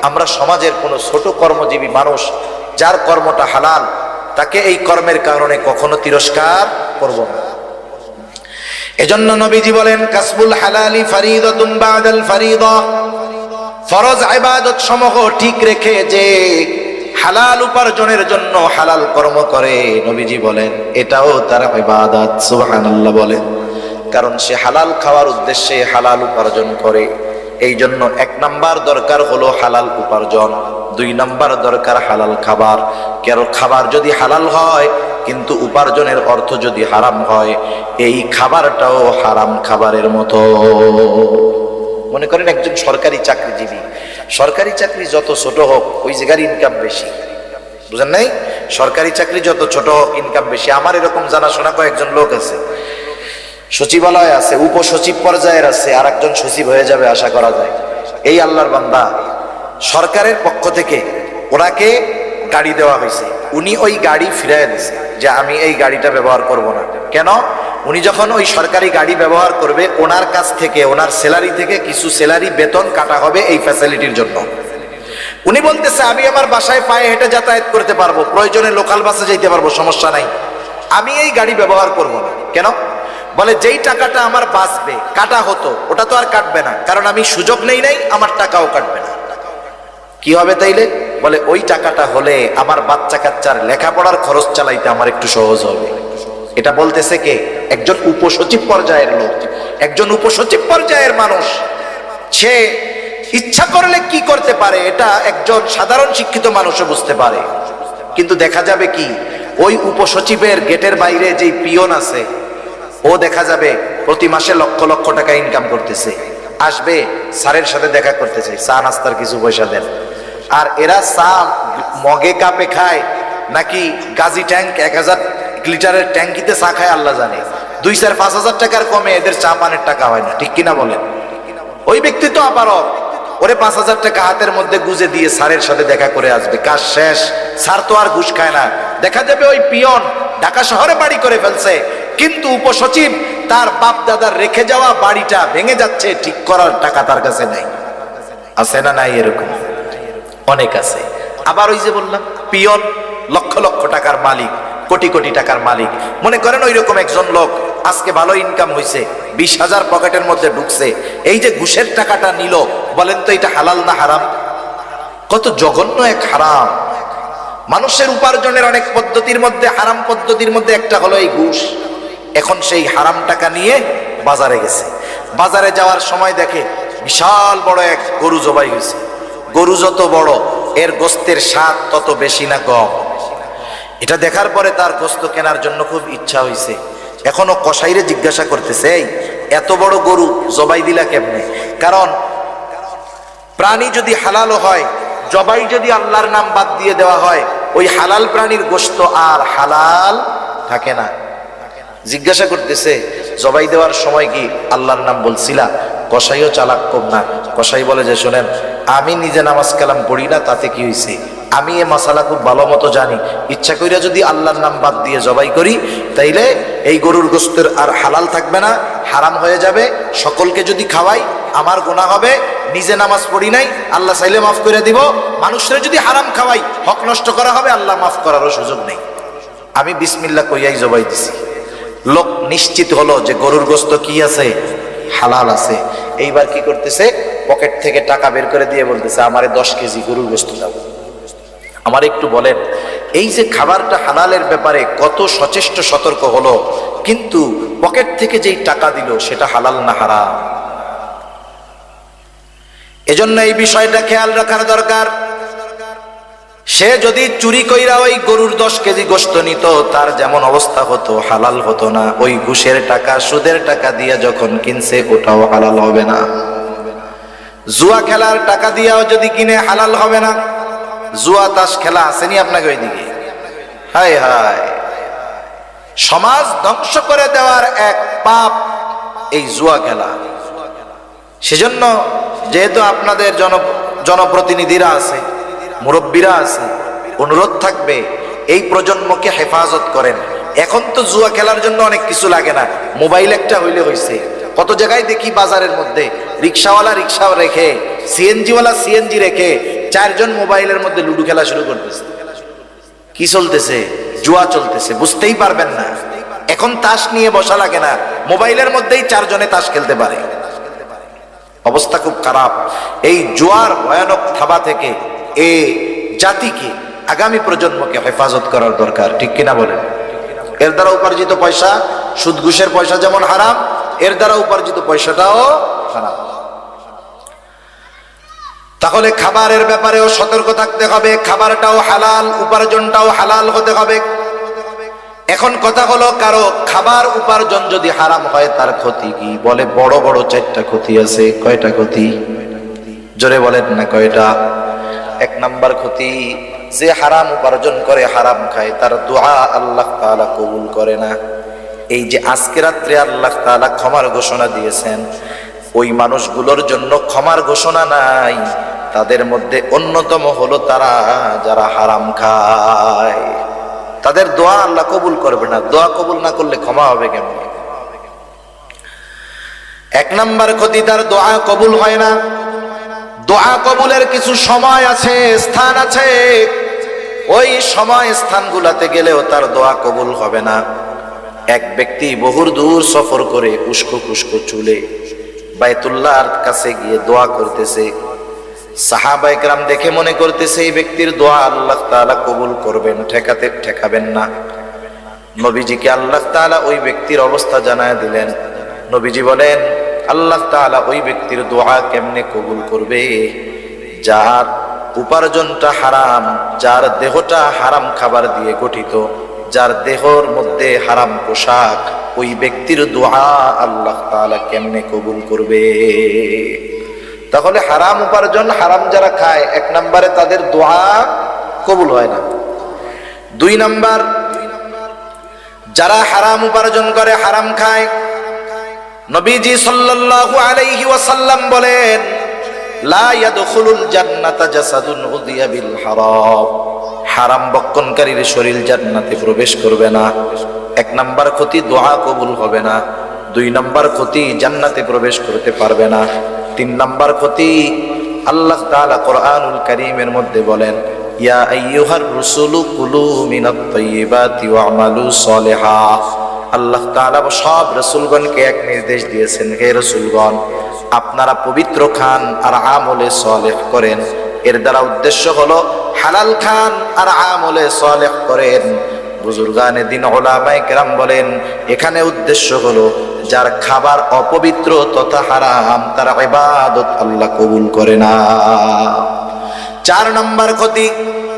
আমরা সমাজের কোনো ছোট কর্মজীবী মানুষ যার কর্মটা হালাল, তাকে এই কর্মের কারণে কখনো তিরস্কার করব না। এজন্য নবীজি বলেন, কাসবুল হালালি ফরিদাতুম বাদাল ফরিদা, ফরজ ইবাদত সমূহ ঠিক রেখে যে হালাল উপার্জনের জন্য হালাল কর্ম করে, নবীজি বলেন এটাও তার ইবাদত। সুবহানাল্লাহ বলেন, কারণ সে হালাল খাওয়ার উদ্দেশ্যে হালাল উপার্জন করে। এই জন্য 1 নাম্বার দরকার হলো হালাল উপার্জন, 2 নাম্বার দরকার হালাল খাবার। কারণ খাবার যদি হালাল হয় কিন্তু উপার্জনের অর্থ যদি হারাম হয়, এই খাবারটাও হারাম খাবারের মতো। মনে করেন একজন সরকারি চাকরিজীবী, সরকারি চাকরি যত ছোট হোক ওই জায়গার ইনকাম বেশি, বুঝেন নাই? সরকারি চাকরি যত ছোট হোক ইনকাম বেশি। আমার এরকম জানাশোনা কয়েকজন লোক আছে, সচিবালয় আছে, উপসচিব পর্যায়ের আছে, আর একজন সচিব হয়ে যাবে আশা করা যায়। এই আল্লাহর বান্দা, সরকারের পক্ষ থেকে ওনাকে গাড়ি দেওয়া হয়েছে, উনি ওই গাড়ি ফিরাইয়া দিছে যে আমি এই গাড়িটা ব্যবহার করব না। কেন? উনি যখন ওই সরকারি গাড়ি ব্যবহার করবে, ওনার কাছ থেকে, ওনার স্যালারি থেকে কিছু স্যালারি বেতন কাটা হবে এই ফ্যাসিলিটির জন্য। উনি বলতেছে আমি আমার বাসায় পায়ে হেঁটে যাতায়াত করতে পারবো, প্রয়োজনে লোকাল বাসে যেতে পারবো, সমস্যা নাই, আমি এই গাড়ি ব্যবহার করব না। কেন? বলে যেই টাকাটা আমার বাঁচবে, কাটা হতো, ওটা তো আর কাটবে না, কারণ আমি সুযোগ নেই নাই, আমার টাকাও কাটবে না। কি হবে তাইলে? বলে ওই টাকাটা হলে আমার বাচ্চা কাচ্চার লেখাপড়ার খরচ চালাইতে আমার একটু সহজ হবে। এটা বলতেছে কে? একজন উপসচিব পর্যায়ের লোক, একজন উপসচিব পর্যায়ের মানুষ। সে ইচ্ছা করলে কি করতে পারে এটা একজন সাধারণ শিক্ষিত মানুষও বুঝতে পারে। কিন্তু দেখা যাবে কি, ওই উপসচিবের গেটের বাইরে যেই পিয়ন আছে, ও দেখা যাবে প্রতি মাসে লক্ষ লক্ষ টাকা ইনকাম করতেছে, আসবে স্যারের সাথে দেখা করতেছে, চা নাস্তার কিছু পয়সা দেন। আর এরা চা মগে কাপে খায় নাকি গাজি ট্যাঙ্ক 1000 লিটারের ট্যাঙ্কিতে চা খায় আল্লাহ জানে। 2-4-5 হাজার টাকার কমে এদের চা পানের টাকা হয় না, ঠিক কিনা বলেন? ওই ব্যক্তি তো আবারও ওরে 5,000 টাকা হাতের মধ্যে গুজে দিয়ে স্যারের সাথে দেখা করে আসবে, কাজ শেষ। স্যার তো আর ঘুষ খায় না। দেখা যাবে ওই পিয়ন ঢাকা শহরে বাড়ি করে ফেলছে, কিন্তু উপসচিব তার বাপ দাদার রেখে যাওয়া বাড়িটা ভেঙে যাচ্ছে, ঠিক করার টাকা তার কাছে নাই। আছে না নাই? এরকম অনেক আছে। আবার ওই যে বললাম পিয়ন লক্ষ লক্ষ টাকার মালিক, কোটি কোটি টাকার মালিক। মনে করেন ওই রকম একজন লোক আজকে ভালো ইনকাম হয়েছে, 20,000 পকেটের মধ্যে ঢুকছে। এই যে ঘুষের টাকাটা নিল, বলেন তো এটা হালাল না হারাম? কত জঘন্য এক হারাম। মানুষের উপার্জনের অনেক পদ্ধতির মধ্যে হারাম পদ্ধতির মধ্যে একটা হলো এই ঘুষ। এখন সেই হারাম টাকা নিয়ে বাজারে গেছে। বাজারে যাওয়ার সময় দেখে বিশাল বড় এক গরু জবাই হয়েছে। গরু যত বড় এর গোস্তের স্বাদ তত বেশি না কম। এটা দেখার পরে তার গোস্ত কেনার জন্য খুব ইচ্ছা হয়েছে। এখনো কসাইরে জিজ্ঞাসা করতেছে, এই এত বড় গরু জবাই দিলা কেমনে? কারণ প্রাণী যদি হালাল হয়, জবাই যদি আল্লাহর নাম বাদ দিয়ে দেওয়া হয়, ওই হালাল প্রাণীর গোস্ত আর হালাল থাকে না। জিজ্ঞাসা করতেছে, জবাই দেওয়ার সময় কি আল্লাহর নাম বলছিলা? কসাইও চালাক কম না। কসাই বলে যে, শোনেন, আমি নিজে নামাজ কালাম পড়ি না, তাতে কি হয়েছে? আমি এ মাসালা খুব ভালো মতো জানি। ইচ্ছা কইরা যদি আল্লাহর নাম বাদ দিয়ে জবাই করি, তাইলে এই গরুর গোস্তের আর হালাল থাকবে না, হারাম হয়ে যাবে। সকলকে যদি খাওয়াই আমার গুনাহ হবে। নিজে নামাজ পড়ি নাই, আল্লাহ চাইলে মাফ করে দিব। মানুষরা যদি হারাম খাওয়াই, হক নষ্ট করা হবে, আল্লাহ মাফ করারও সুযোগ নেই। আমি বিসমিল্লাহ কইয়াই জবাই দিছি। লোক নিশ্চিত হলো যে গরুর গোস্ত কি আছে? হালাল আছে। এইবার কি করতেছে? পকেট থেকে টাকা বের করে দিয়ে বলতেছে, আমারে 10 কেজি গরুর গোস্ত দাও। আমার একটু বলেন, এই যে খাবারটা হালালের ব্যাপারে কত সচেষ্ট সতর্ক হলো, কিন্তু পকেট থেকে যেই টাকা দিল সেটা হালাল না হারাম? এজন্য এই বিষয়টা খেয়াল রাখার দরকার। সে যদি চুরি কইরা ওই গরুর 10 কেজি গোশত নিত, তার যেমন অবস্থা হতো, হালাল হতো না। ওই ঘুষের টাকা, সুদের টাকা দিয়ে যখন কিনছে, ওটাও হালাল হবে না। জুয়া খেলার টাকা দিয়েও যদি কিনে, হালাল হবে না। জুয়া তাস খেলা আসেনি আপনাকে ওইদিকে? হায় হায়, সমাজ ধ্বংস করে দেওয়ার এক পাপ এই জুয়া খেলা। সেজন্য যেহেতু আপনাদের জনপ্রতিনিধিরা আছে, মুরব্বীরা আছে, অনুরোধ থাকবে এই প্রজন্মকে হেফাজত করেন। এখন তো জুয়া খেলার জন্য অনেক কিছু লাগে না, মোবাইল একটা হইলে হইছে। কত জায়গায় দেখি বাজারের মধ্যে রিক্সাওয়ালা রিক্সা রেখে, সিএনজিওয়ালা সিএনজি রেখে 4 জন মোবাইলের মধ্যে লুডু খেলা শুরু করতেছে। কি চলতেছে? জুয়া চলতেছে, বুঝতেই পারবেন না। এখন তাস নিয়ে বসা লাগে না, মোবাইলের মধ্যেই 4 জনে তাস খেলতে পারে। অবস্থা খুব খারাপ। এই জুয়ার ভয়ানক থাবা থেকে এই জাতিকে, আগামী প্রজন্মকে হেফাজত করার দরকার, ঠিক কিনা বলেন? এর দ্বারা উপার্জিত পয়সা, সুদ ঘুষের পয়সা যেমন হারাম, এর দ্বারা উপার্জিত পয়সাটাও হারাম। তাহলে খাবারের ব্যাপারেও সতর্ক থাকতে হবে। খাবারটাও হালাল, উপার্জনটাও হালাল হতে হবে। এখন কথা হলো, কারো খাবার উপার্জন যদি হারাম হয়, তার ক্ষতি কি? বলে বড় বড় 4টা ক্ষতি আছে। কয়টা ক্ষতি? জোরে বলেন না কয়টা? 1 নাম্বার ক্ষতি, যে হারাম উপার্জন করে, হারাম খায়, তার দোয়া আল্লাহ তাআলা কবুল করে না। এই যে আজকে রাত্রে আল্লাহ তাআলা ক্ষমার ঘোষণা দিয়েছেন, ওই মানুষগুলোর জন্য ক্ষমার ঘোষণা নাই। তাদের মধ্যে অন্যতম হলো তারা যারা হারাম খায়। তাদের দোয়া আল্লাহ কবুল করবে না। দোয়া কবুল না করলে ক্ষমা হবে কেমন? 1 নাম্বার ক্ষতি, তার দোয়া কবুল হয় না। দোয়া কবুলের কিছু সময় আছে, স্থান আছে। ওই সময় স্থানগুলোতে গেলেও তার দোয়া কবুল হবে না। এক ব্যক্তি বহু দূর সফর করে উস্কো খুস্কো চুলে বাইতুল্লাহর কাছে গিয়ে দোয়া করতেছে। সাহাবায়ে কেরাম দেখে মনে করতেছে এই ব্যক্তির দোয়া আল্লাহ তাআলা কবুল করবেন, ঠেকাবেন না। নবীজিকে আল্লাহ তাআলা ওই ব্যক্তির অবস্থা জানায় দিলেন। নবীজি বলেন, আল্লাহ তাআলা ওই ব্যক্তির দোয়া কেমনে কবুল করবে? যার উপার্জনটা হারাম, যার দেহটা হারাম খাবার দিয়ে গঠিত, যার দেহর মধ্যে হারাম পোশাক, ওই ব্যক্তির দোয়া আল্লাহ তাআলা কেমনে কবুল করবে? তাহলে হারাম উপার্জন, হারাম যারা খায়, এক নম্বরে তাদের দোয়া কবুল হয় না। দুই নাম্বার, যারা হারাম উপার্জন করে, হারাম খায়, নবীজি সাল্লাল্লাহু আলাইহি ওয়াসাল্লাম বলেন, লা ইয়াদখুলুল জান্নাতা জাসাদুন উযিয়া বিল হারাম। হারাম বক্ষণকারীর শরীর জান্নাতে প্রবেশ করবে না। এক নাম্বার ক্ষতি, দোয়া কবুল হবে না। দুই নাম্বার ক্ষতি, জান্নাতে প্রবেশ করতে পারবে না। তিন নাম্বার ক্ষতি, আল্লাহ তাআলা কোরআনুল কারীমের মধ্যে বলেন, ইয়া আইয়ুহার রুসুলু কুলু মিনাত তাইয়্যিবাতি ওয়া'মালু সলিহা। আল্লাহ তাআলা সব রাসূলগণকে এক নির্দেশ দিয়েছেন, হে রাসূলগণ, আপনারা পবিত্র খান আর আমলে সালেহ করেন। এর দ্বারা উদ্দেশ্য হলো হালাল খান আর আমলে সালেহ করেন। বুজুর্গানে দিন উলামায়ে কেরাম বলেন, এখানে উদ্দেশ্য হলো যার খাবার অপবিত্র তথা হারাম, তার ইবাদত আল্লাহ কবুল করে না। চার নম্বর ক্ষতি,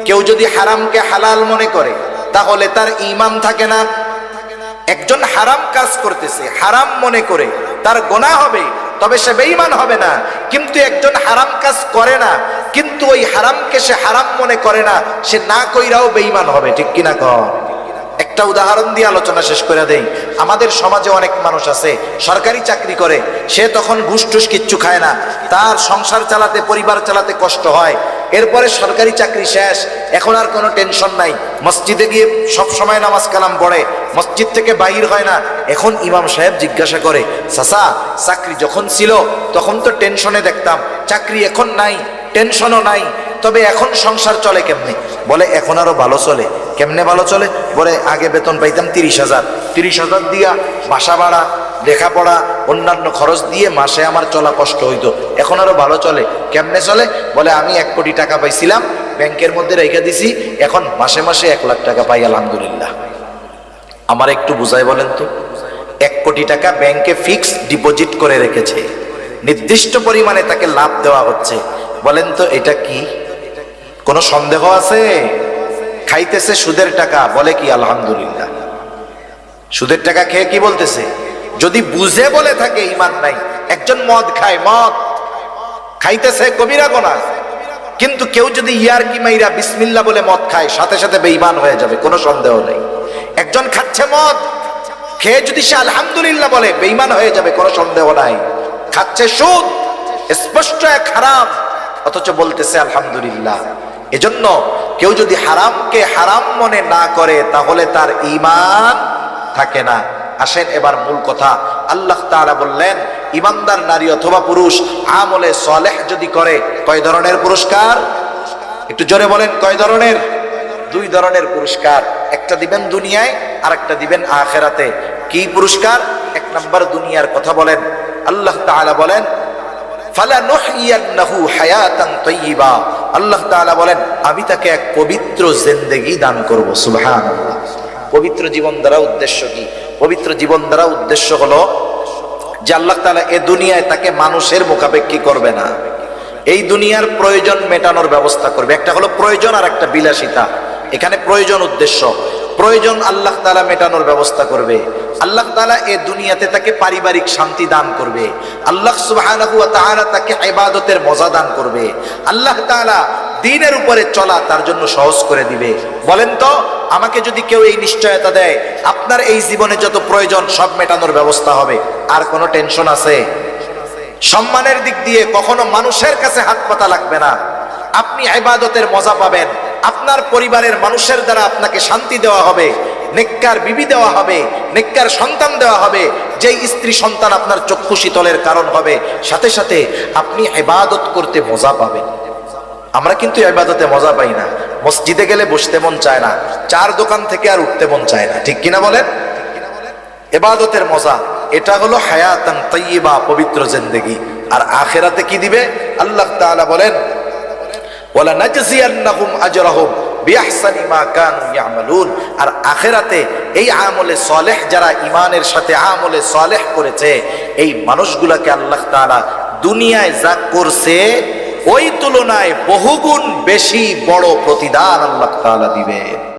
কেউ যদি হারামকে হালাল মনে করে তাহলে তার ঈমান থাকে না। একজন হারাম কাজ করতেছে, হারাম মনে করে, তার গুনাহ হবে, তবে সে বেঈমান হবে না। কিন্তু একজন হারাম কাজ করে না, কিন্তু ওই হারামকে সে হারাম মনে করে না, সে না কইরাও বেঈমান হবে। ঠিক কিনা কন? একটা উদাহরণ দিয়ে আলোচনা শেষ করে দেই। আমাদের সমাজে অনেক মানুষ আছে, সরকারি চাকরি করে, সে তখন ঘুষ টুস কিচ্ছু খায় না, তার সংসার চালাতে, পরিবার চালাতে কষ্ট হয়। এরপরে সরকারি চাকরি শেষ, এখন আর কোনো টেনশন নাই, মসজিদে গিয়ে সব সময় নামাজ কালাম পড়ে, মসজিদ থেকে বাইর হয় না। এখন ইমাম সাহেব জিজ্ঞাসা করে, চাচা, চাকরি যখন ছিল তখন তো টেনশনে দেখতাম, চাকরি এখন নাই, টেনশনও নাই, তবে এখন সংসার চলে কেমনে? বলে এখন আরো ভালো চলে। কেমনে ভালো চলে? বলে আগে বেতন পাইতাম 30,000, 30,000 দিয়া বাসা ভাড়া, লেখাপড়া, অন্যান্য খরচ দিয়ে মাসে আমার চলা কষ্ট হইতো, এখন আরো ভালো চলে। কেমনে চলে? বলে আমি 1 কোটি টাকা পাইছিলাম, ব্যাংকের মধ্যে রেখে দিছি, এখন মাসে মাসে 1 লাখ টাকা পাই, আলহামদুলিল্লাহ। আমার একটু বুঝাই বলেন তো, 1 কোটি টাকা ব্যাংকে ফিক্সড ডিপোজিট করে রেখেছে, নির্দিষ্ট পরিমাণে তাকে লাভ দেওয়া হচ্ছে। বলেন তো এটা কি? কোনো সন্দেহ আছে? খাইতেছে সুদের টাকা, বলে কি আলহামদুলিল্লাহ। সুদের টাকা খেয়ে কি বলতেছে? যদি বুঝে বলে থাকে ঈমান নাই। একজন মদ খায়, মদ খাইতেছে, কবিরা গুনাহ, কিন্তু কেউ যদি ইয়ারকি মাইরা বিসমিল্লাহ বলে মদ খায়, সাথে সাথে বেঈমান হয়ে যাবে, কোনো সন্দেহ নেই। একজন খাচ্ছে মদ, খেয়ে যদি সে আলহামদুলিল্লাহ বলে, বেঈমান হয়ে যাবে, কোনো সন্দেহ নাই। খাচ্ছে সুদ, স্পষ্ট এক হারাম, অথচ বলতেছে আলহামদুলিল্লাহ। এজন্য কেউ যদি হারামকে হারাম মনে না করে তাহলে তার ঈমান থাকে না। আসেন এবার মূল কথা। আল্লাহ তাআলা বললেন, ঈমানদার নারী অথবা পুরুষ আমলে সালেহ যদি করে, কয় ধরনের পুরস্কার? একটু জোরে বলেন, কয় ধরনের? 2 ধরনের পুরস্কার। একটা দিবেন দুনিয়ায়, আর একটা দিবেন আখিরাতে। কি পুরস্কার? 1 নাম্বার দুনিয়ার কথা বলেন। আল্লাহ তাআলা বলেন, ফালানুহইয়ান্নাহু হায়াতান তাইয়্যিবা। আল্লাহ তাআলা বলেন, আমি তাকে এক পবিত্র জিন্দেগি দান করব। সুবহানাল্লাহ। পবিত্র জীবন দ্বারা উদ্দেশ্য কি? পবিত্র জীবন দ্বারা উদ্দেশ্য হলো যে আল্লাহ তাআলা এই দুনিয়ায় তাকে মানুষের মুখাপেক্ষী করবে না, এই দুনিয়ার প্রয়োজন মেটানোর ব্যবস্থা করবে। একটা হলো প্রয়োজন, আর একটা বিলাসিতা। এখানে প্রয়োজন উদ্দেশ্য, প্রয়োজন আল্লাহ তাআলা মেটানোর ব্যবস্থা করবে। আল্লাহ তাআলা এই দুনিয়াতে তাকে পারিবারিক শান্তি দান করবে। আল্লাহ সুবহানাহু ওয়া তাআলা তাকে ইবাদতের মজা দান করবে। আল্লাহ তাআলা দ্বীনের উপরে চলা তার জন্য সহজ করে দিবে। বলেন তো, আমাকে যদি কেউ এই নিশ্চয়তা দেয় আপনার এই জীবনে যত প্রয়োজন সব মেটানোর ব্যবস্থা হবে, আর কোনো টেনশন আছে? সম্মানের দিক দিয়ে কখনো মানুষের কাছে হাত পাতা লাগবে না, আপনি ইবাদতের মজা পাবেন। আপনার পরিবারের মানুষের দ্বারা আপনাকে শান্তি দেওয়া হবে, নেককার বিবি দেওয়া হবে, নেককার সন্তান দেওয়া হবে, যেই স্ত্রী সন্তান আপনার চক্ষু শীতলের কারণ হবে। সাথে সাথে আপনি ইবাদত করতে মজা পাবেন। আমরা কিন্তু ইবাদতে মজা পাই না। মসজিদে গেলে বসতে মন চায় না, 4 দোকান থেকে আর উঠতে মন চায় না। ঠিক কিনা বলেন? ইবাদতের মজা, এটা হলো হায়াতান তাইয়্যিবা, পবিত্র জিন্দেগি। আর আখিরাতে কি দিবে? আল্লাহ তাআলা বলেন, ওয়ালা নাজজিয়ান্নাহুম আজরাহুম বিআহসানি মা কানু ইয়ামালুন। আর আখিরাতে এই আমলে সালেহ যারা ঈমানের সাথে আমলে সালেহ করেছে, এই মানুষগুলোকে আল্লাহ তাআলা দুনিয়ায় যা করছে ওই তুলনায় বহুগুণ বেশি বড় প্রতিদান আল্লাহ তাআলা দিবেন।